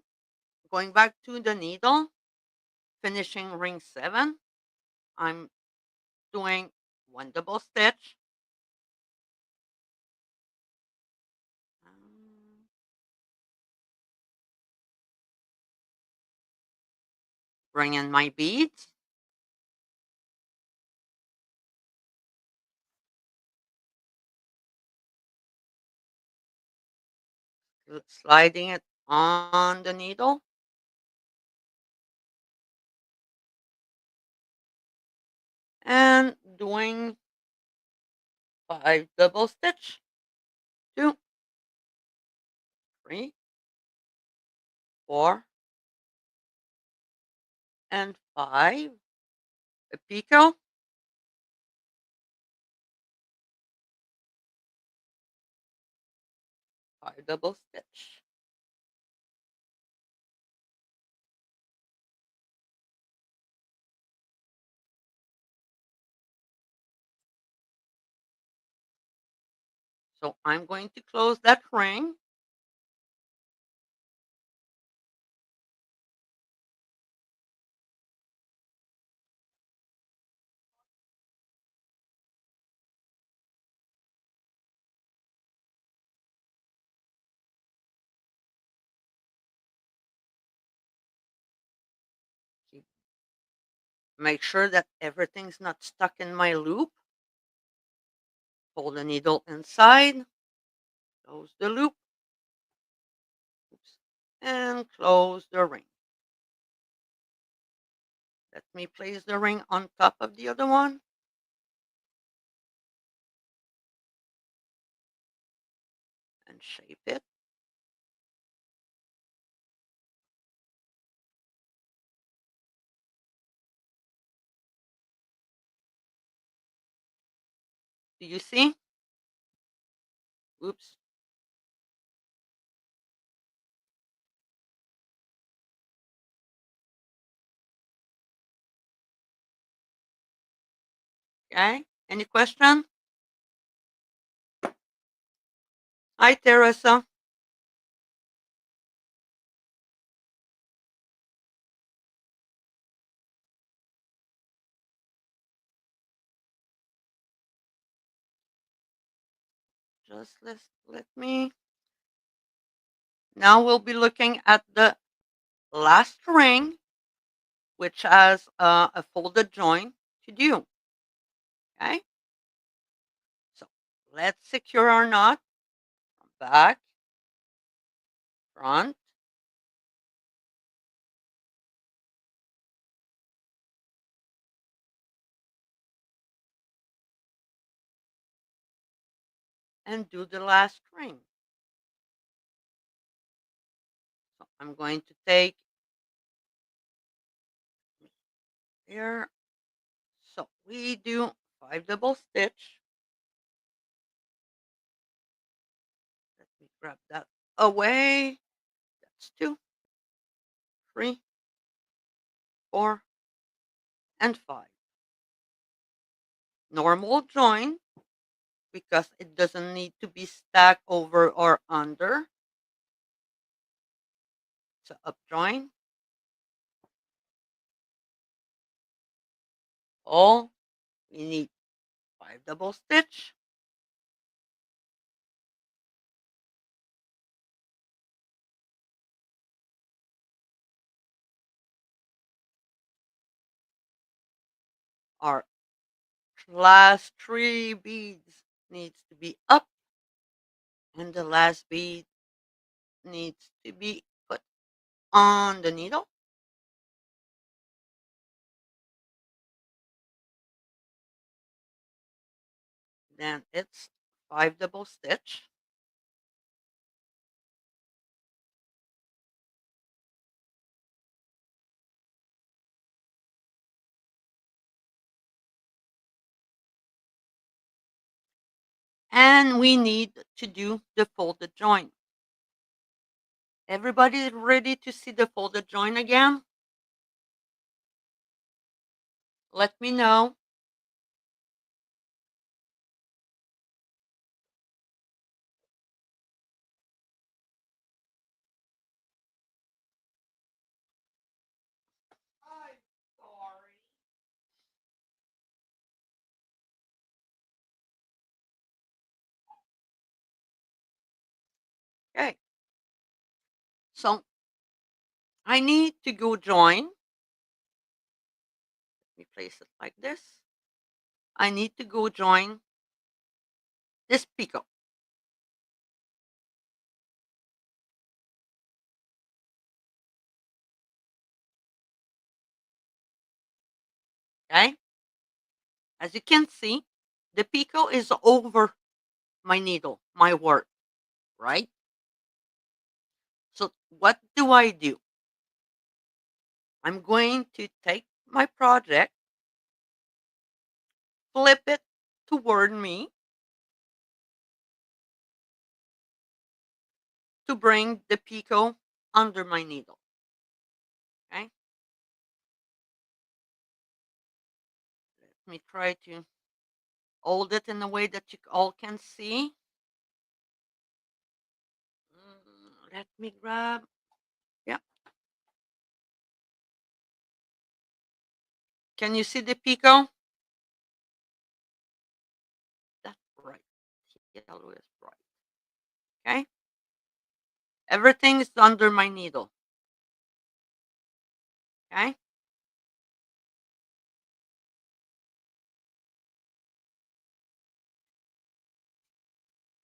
going back to the needle, finishing ring 7, I'm doing 1 double stitch. Bring in my beads. Sliding it on the needle. And doing 5 double stitch. 2, 3, 4, and 5. A picot. 5 double stitch. So I'm going to close that ring. Make sure that everything's not stuck in my loop. Pull the needle inside. Close the loop. Oops, and close the ring. Let me place the ring on top of the other one. And shape it. Do you see? Oops. Okay. Any question? Hi, Teresa. Just let me. Now we'll be looking at the last ring, which has a folded join to do. Okay. So let's secure our knot from back, front, and do the last ring. So I'm going to take here. So we do 5 double stitch. Let me grab that away. That's 2, 3, 4, and 5. Normal join because it doesn't need to be stacked over or under. So up join. All we need 5 double stitch. Our last 3 beads needs to be up, and the last bead needs to be put on the needle. Then it's 5 double stitch. And we need to do the folded join. Everybody ready to see the folded join again? Let me know. I'm sorry. Okay. So I need to go join. Let me place it like this. I need to go join this picot. Okay. As you can see, the picot is over my needle, my work, right? So what do I do? I'm going to take my project, flip it toward me to bring the picot under my needle. Okay. Let me try to hold it in a way that you all can see. Let me grab. Yeah. Can you see the picot? That's right. Yellow is bright. Okay. Everything is under my needle. Okay.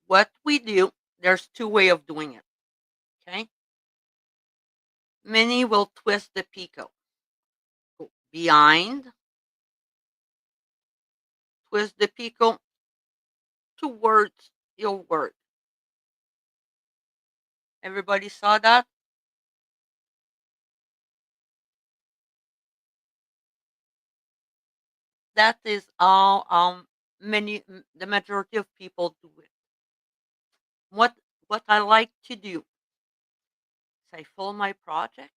What we do, there's 2 ways of doing it. Okay. Many will twist the picot. Go behind, twist the picot towards your work. Everybody saw that? That is how the majority of people do it. What what I like to do is I fold my project,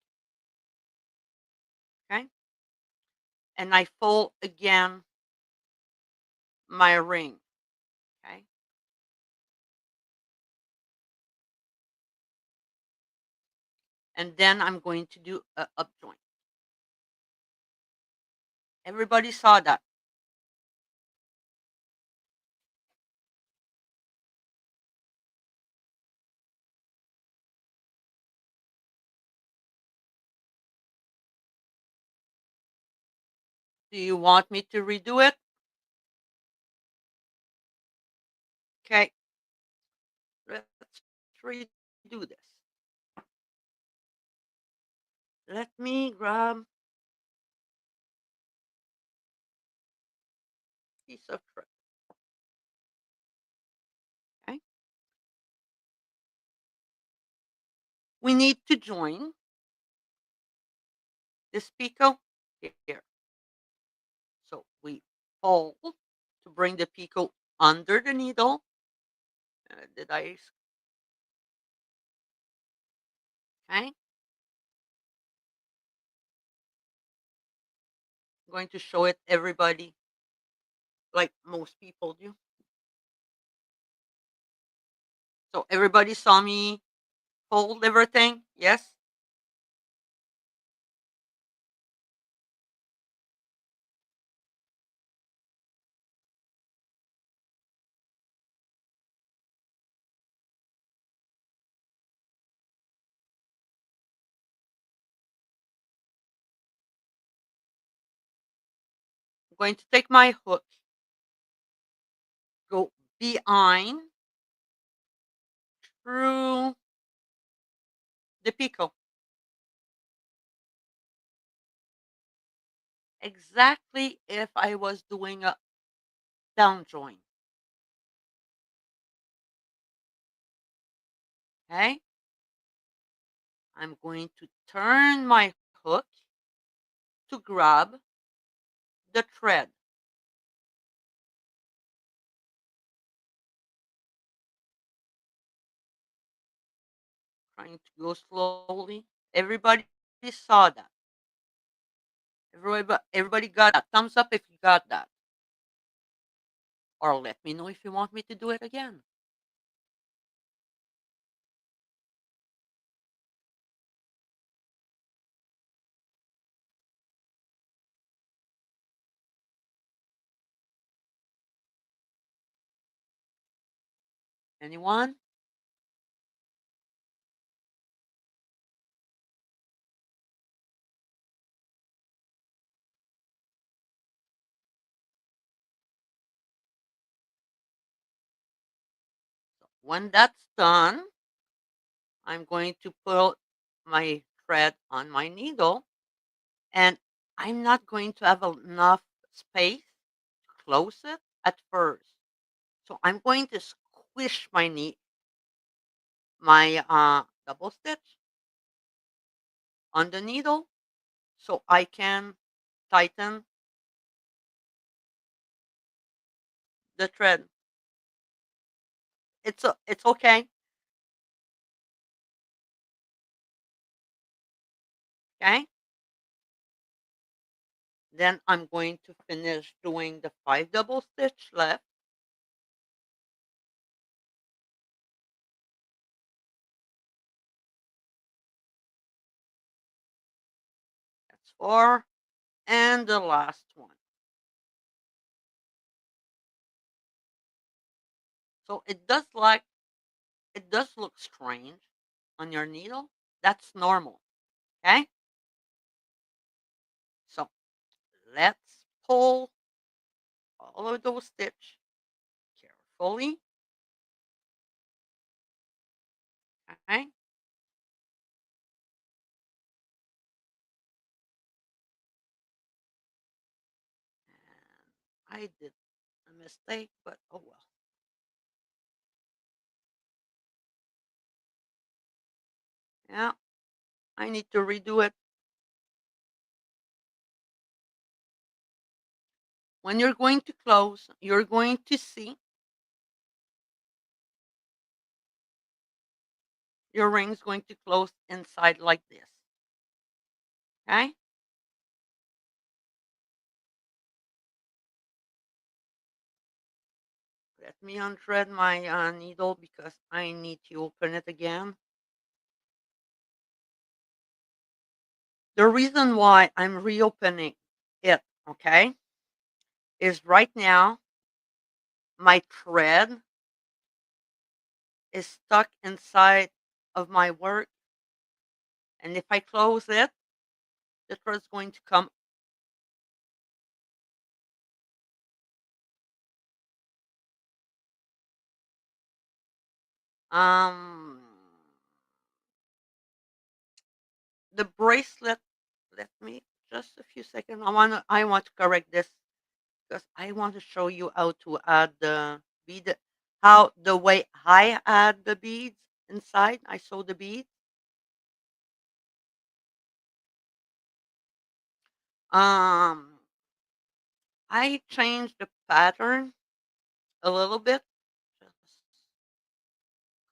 okay, and I fold again my ring. Okay. And then I'm going to do a up joint. Everybody saw that. Do you want me to redo it? Okay. Let's redo this. Let me grab a piece of thread. Okay. We need to join this picot here. So we fold to bring the picot under the needle. Did I? Okay. I'm going to show it everybody like most people do. So everybody saw me fold everything? Yes? I'm going to take my hook, go behind through the picot. Exactly if I was doing a down join. Okay? I'm going to turn my hook to grab the thread. Trying to go slowly. Everybody saw that. Everybody got that. Thumbs up if you got that. Or let me know if you want me to do it again. Anyone? So when that's done, I'm going to put my thread on my needle, and I'm not going to have enough space to close it at first. So I'm going to squish my double stitch on the needle so I can tighten the thread. It's okay. Okay. Then I'm going to finish doing the 5 double stitch left. That's 4. And the last one. So it does look strange on your needle. That's normal. Okay. So let's pull all of those stitches carefully. Okay. And I did a mistake, but oh well. Yeah, I need to redo it. When you're going to close, you're going to see your ring's going to close inside like this. Okay. me unthread my needle because I need to open it again. The reason why I'm reopening it, okay, is right now my thread is stuck inside of my work, and if I close it, the thread's going to come. Um, the bracelet. Let me just a few seconds. I want to correct this because I want to show you how to add the bead, how the way I add the beads inside. I sew the beads. Um, I changed the pattern a little bit. Just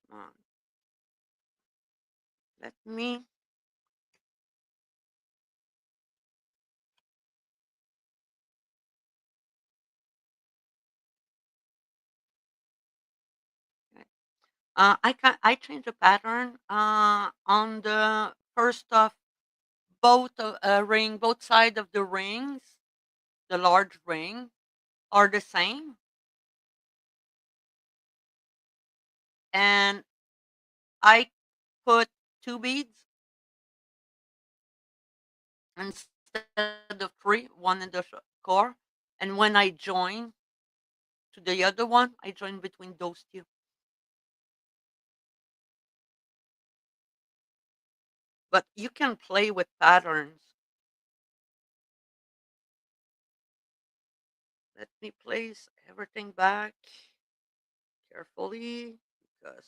come on, let me. I changed the pattern on the first of both ring, both side of the rings. The large ring are the same, and I put two beads instead of three, one in the core. And when I join to the other one, I join between those two. But you can play with patterns. Let me place everything back carefully because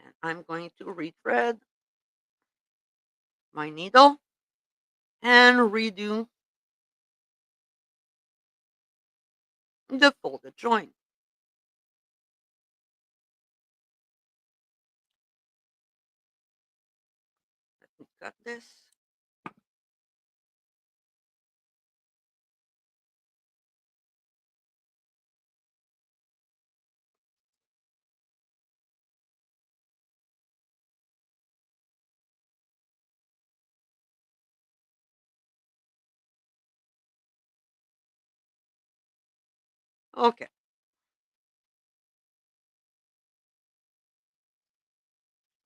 and I'm going to retread my needle and redo the folded joint. Let me cut this. Okay,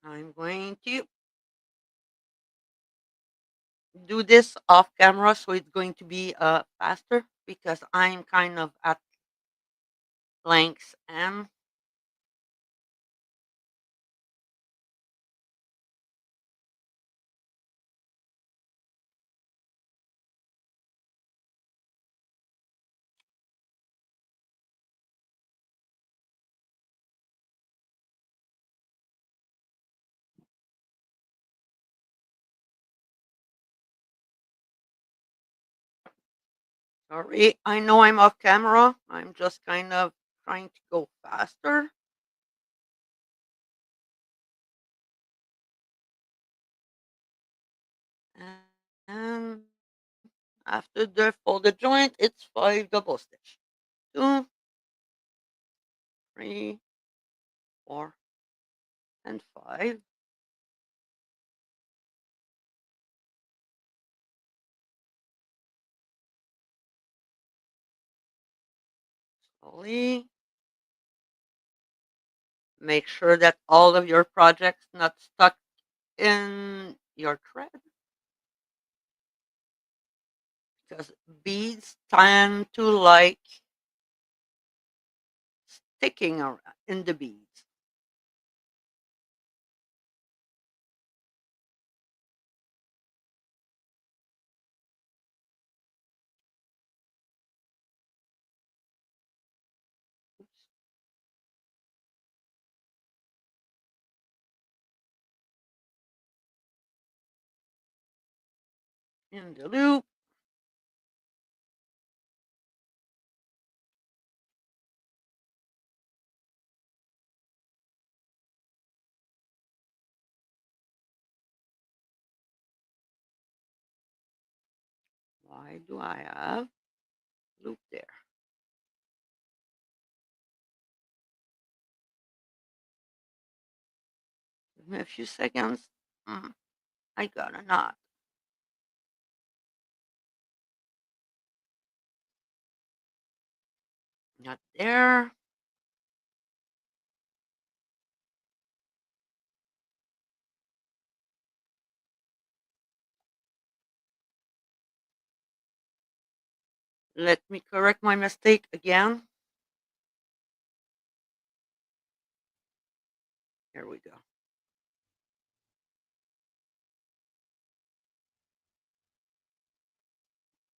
I'm going to do this off camera so it's going to be faster because I'm kind of at length and sorry, I know I'm off camera. I'm just kind of trying to go faster. And after the folded joint, it's 5 double stitch. 2, 3, 4, and 5. Slowly. Make sure that all of your projects not stuck in your thread because beads tend to like sticking in the beads. Oops. In the loop. Why do I have loop there? Give me a few seconds. I got a knot. Not there. Let me correct my mistake again. Here we go.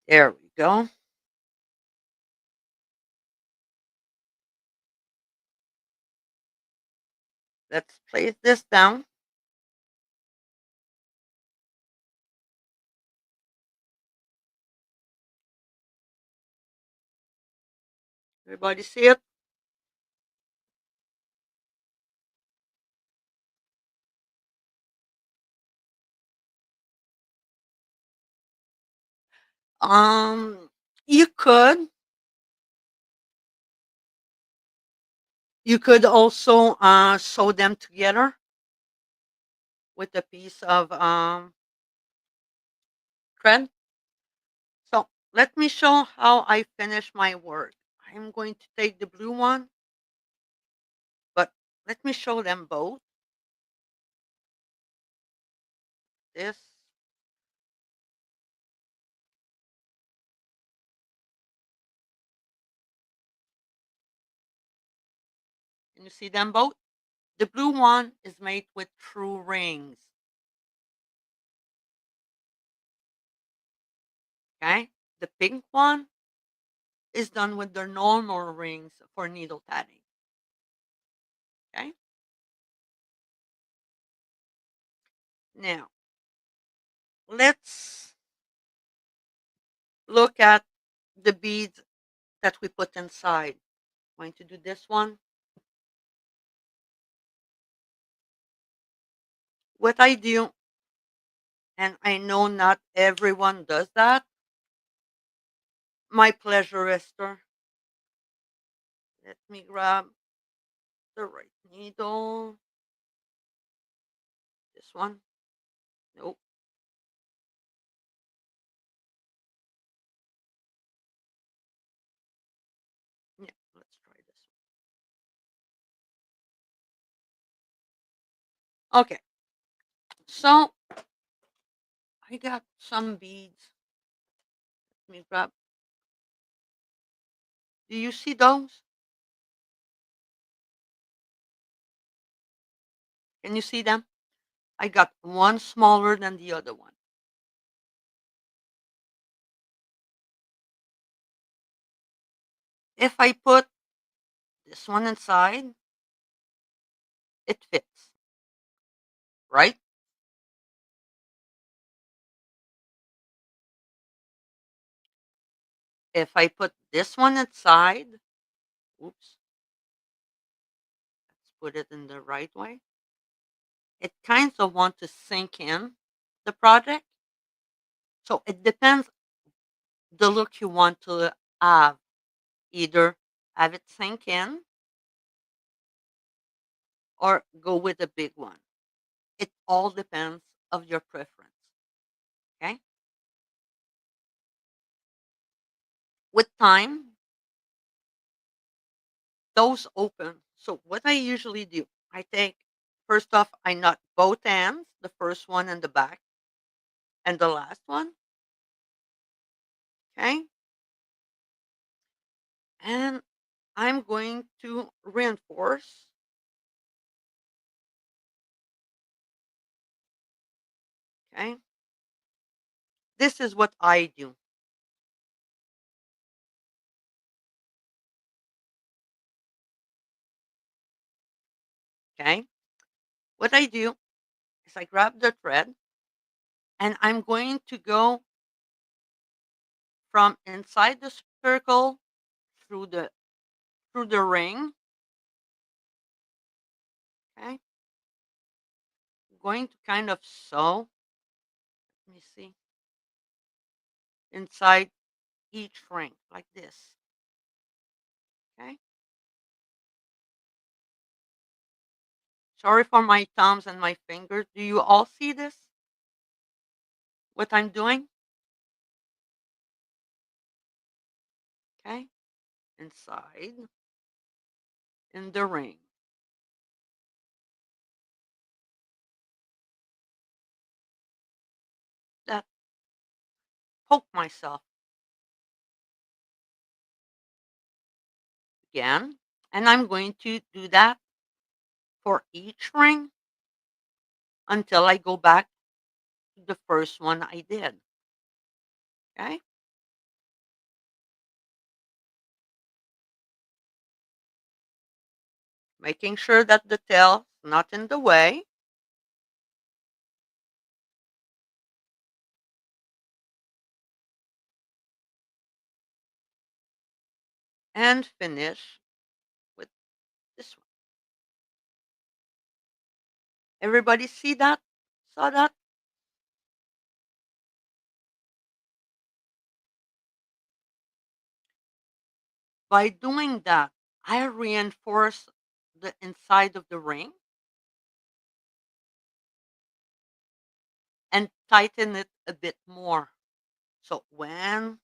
There we go. Let's place this down. Everybody see it? Um, you could also sew them together with a piece of thread. So let me show how I finish my work. I'm going to take the blue one, but let me show them both. This. Can you see them both? The blue one is made with true rings. Okay. The pink one is done with the normal rings for needle tatting. Okay. Now, let's look at the beads that we put inside. I'm going to do this one. What I do, and I know not everyone does that, my pleasurister. Let me grab the right needle. This one. Nope. Yeah, let's try this one. Okay. So I got some beads. Let me grab. Do you see those? Can you see them? I got one smaller than the other one. If I put this one inside, it fits, right? If I put this one inside, oops, let's put it in the right way. It kind of wants to sink in the project. So it depends the look you want to have. Either have it sink in or go with a big one. It all depends of your preference. Okay. With time, those open. So what I usually do, I take first off, I knot both ends, the first one and the back, and the last one. Okay. And I'm going to reinforce. Okay. This is what I do. Okay. What I do is I grab the thread and I'm going to go from inside the circle through the ring. Okay. I'm going to kind of sew. Let me see. inside each ring like this. Okay. Sorry for my thumbs and my fingers. Do you all see this? What I'm doing? Okay. Inside in the ring. That poke myself again. And I'm going to do that for each ring until I go back to the first one I did. Okay. Making sure that the tail's not in the way. And finish with this one. Everybody see that? Saw that? By doing that, I reinforce the inside of the ring and tighten it a bit more. So when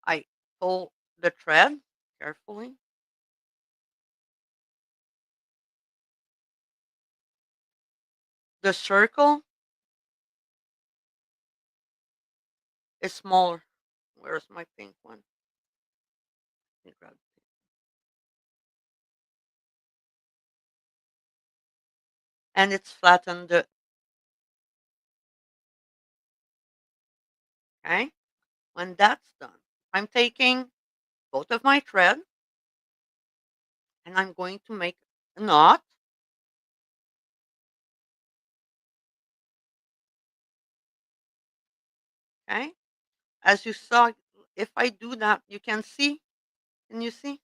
I pull the thread carefully, the circle is smaller. Where's my pink one? Let me grab it. And it's flattened. Okay. When that's done, I'm taking both of my thread and I'm going to make a knot. Okay. As you saw, if I do that, you can see. Can you see?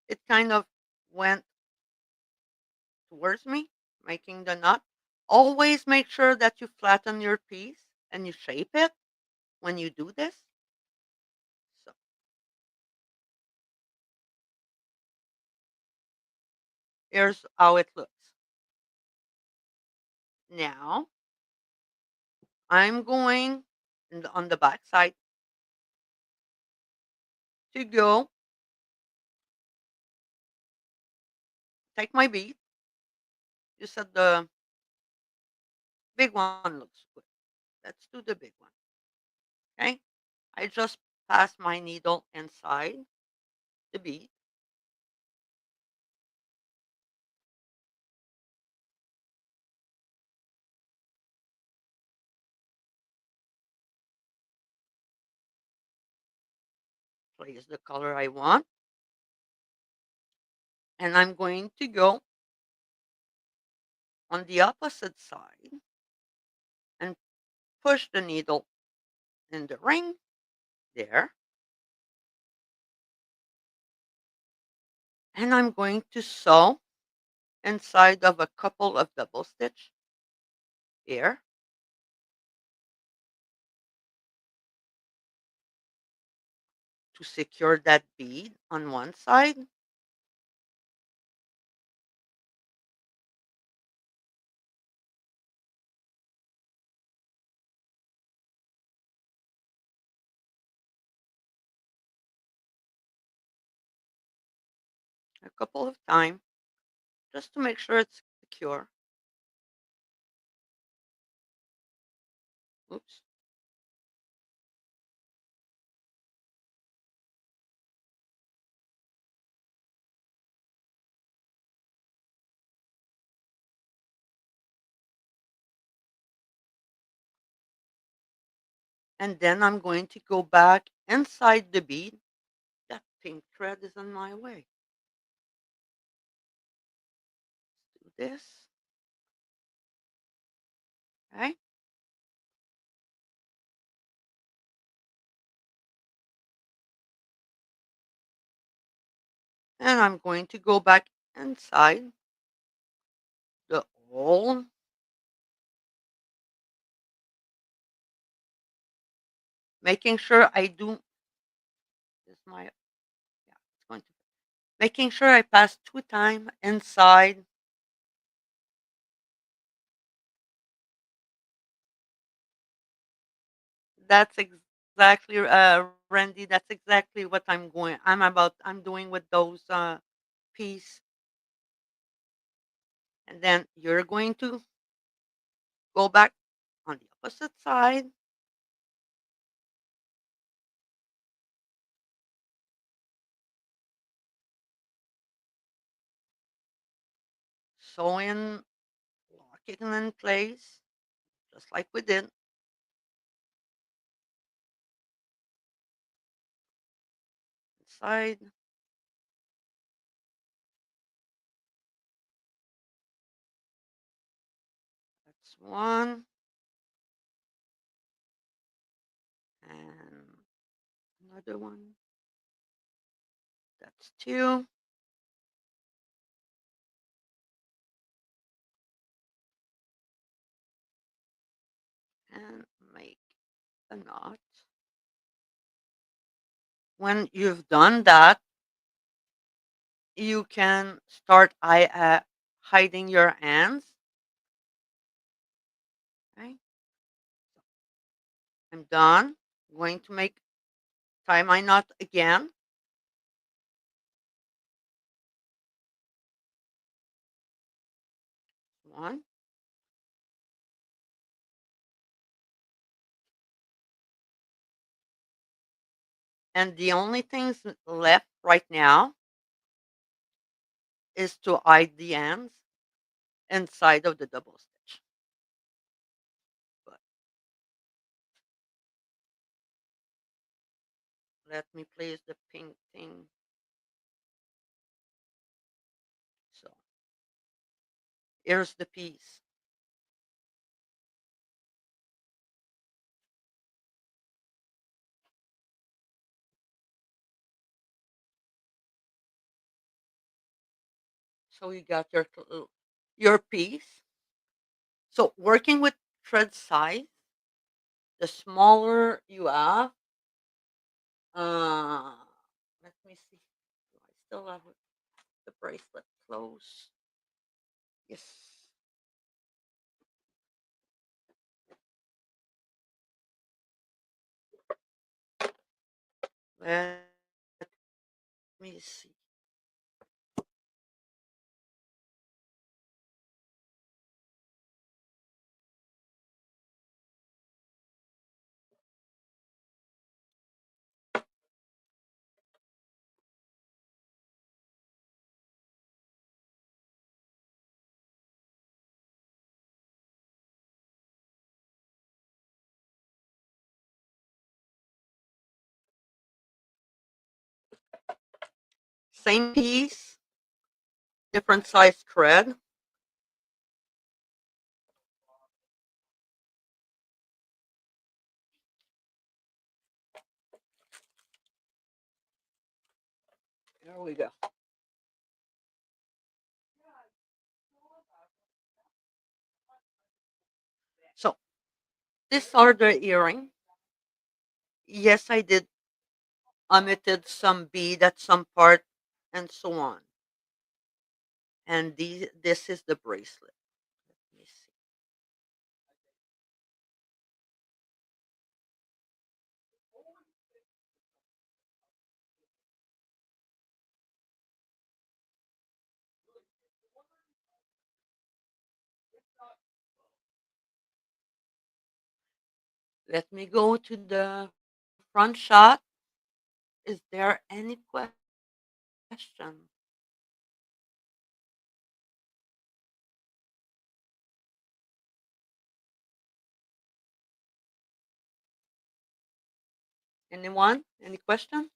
It kind of went towards me, making the knot. Always make sure that you flatten your piece and you shape it when you do this. So here's how it looks. Now I'm going on the back side to go take my bead. You said the big one looks good. Let's do the big one. Okay. I just pass my needle inside the bead. Place the color I want. And I'm going to go on the opposite side and push the needle in the ring there. And I'm going to sew inside of a couple of double stitch here. To secure that bead on one side. A couple of times just to make sure it's secure. Oops. And then I'm going to go back inside the bead. That pink thread is on my way. Do this. Okay. And I'm going to go back inside the old Making sure I do this my yeah, it's going to making sure I pass 2 times inside. That's exactly Randy, that's exactly what I'm doing with those piece. And then you're going to go back on the opposite side. Sew in, lock it in place, just like we did. Inside, that's one. And another one. That's two. And make a knot. When you've done that, you can start hiding your ends. Okay, I'm done. I'm going to tie my knot again. One. And the only things left right now is to hide the ends inside of the double stitch. But let me place the pink thing. So here's the piece. So you got your piece. So working with thread size, the smaller you have, uh, let me see. Do I still have the bracelet close? Yes. Let me see. Same piece, different size thread. There we go. So these are the earring. Yes, I did omitted some bead at some part and so on. And this is the bracelet. Let me see. Let me go to the front shot. Is there any question? Anyone? Any question?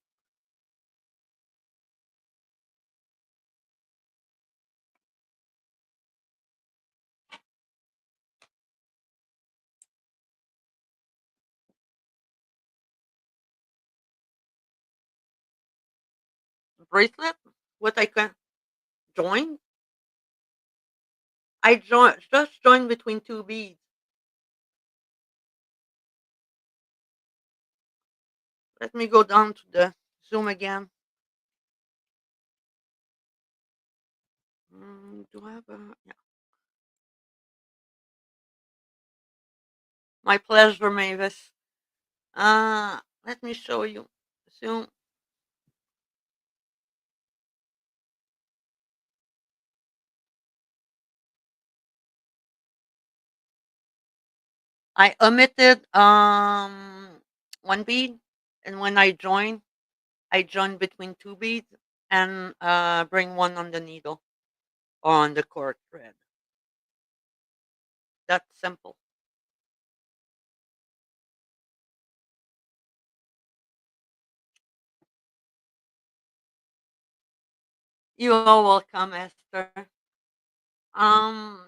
Bracelet? What I can join? I just joined between two beads. Let me go down to the Zoom again. Do I have a? Yeah. My pleasure, Mavis. Let me show you. Zoom. I omitted one bead, and when I join between two beads and bring one on the needle or on the cord thread. That's simple. You are welcome, Esther. Um,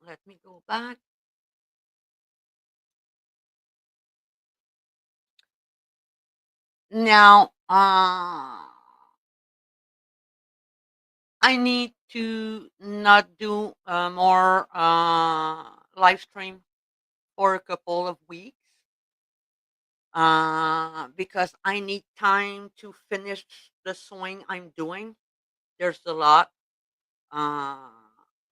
Let me go back. Now, I need to not do more live stream for a couple of weeks because I need time to finish the sewing I'm doing. There's a lot. Uh,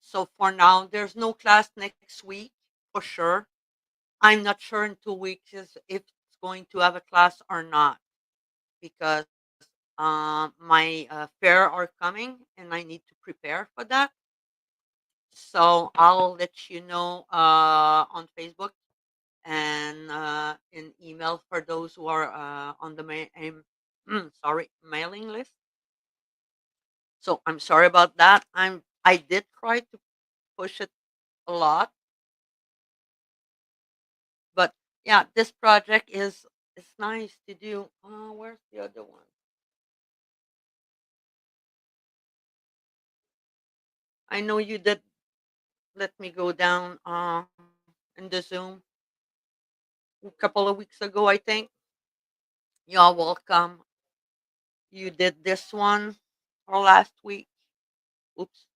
so for now, there's no class next week for sure. I'm not sure in 2 weeks if it's going to have a class or not because my fair are coming and I need to prepare for that. So I'll let you know on Facebook and in email for those who are on the mailing list. So I'm sorry about that. I did try to push it a lot, but yeah, this project is it's nice to do. Where's the other one? I know you did let me go down in the Zoom a couple of weeks ago, I think. You're welcome. You did this one or last week. Oops.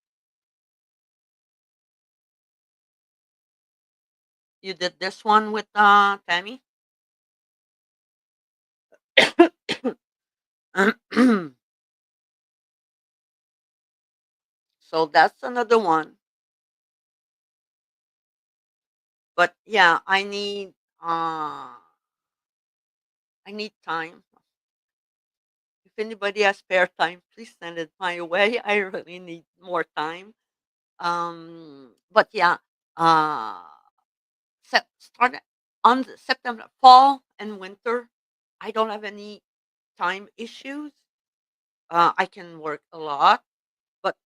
You did this one with Tammy. So that's another one. But yeah, I need time. If anybody has spare time, please send it my way. I really need more time. But yeah, uh start on September, fall and winter. I don't have any time issues. I can work a lot, but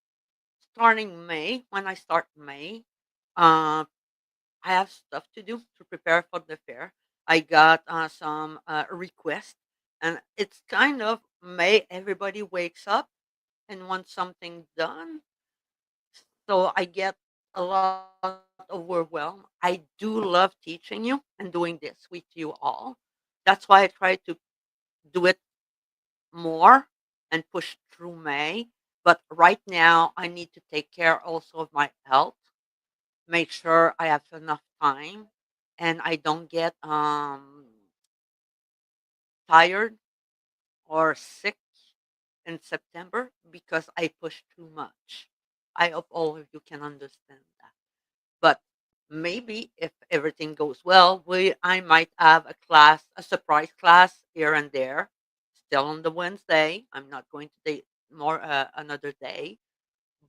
starting May, when I start May, uh, I have stuff to do to prepare for the fair. I got some requests, and it's kind of May. Everybody wakes up and wants something done, so I get a lot of overwhelm. I do love teaching you and doing this with you all. That's why I try to do it more and push through May. But right now, I need to take care also of my health, make sure I have enough time, and I don't get tired or sick in September because I push too much. I hope all of you can understand that. But maybe if everything goes well, we I might have a class, a surprise class here and there, still on the Wednesday. I'm not going to take more another day,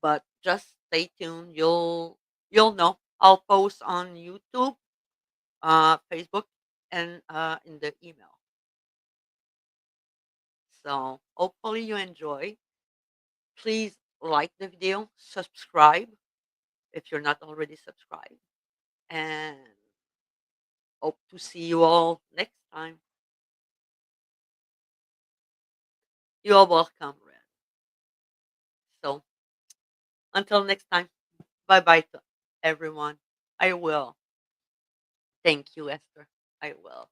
but just stay tuned. You'll know. I'll post on YouTube, Facebook, and in the email. So hopefully you enjoy. Please like the video, subscribe if you're not already subscribed, and hope to see you all next time. You are welcome, Red. So until next time, bye bye to everyone. I will. Thank you, Esther. I will.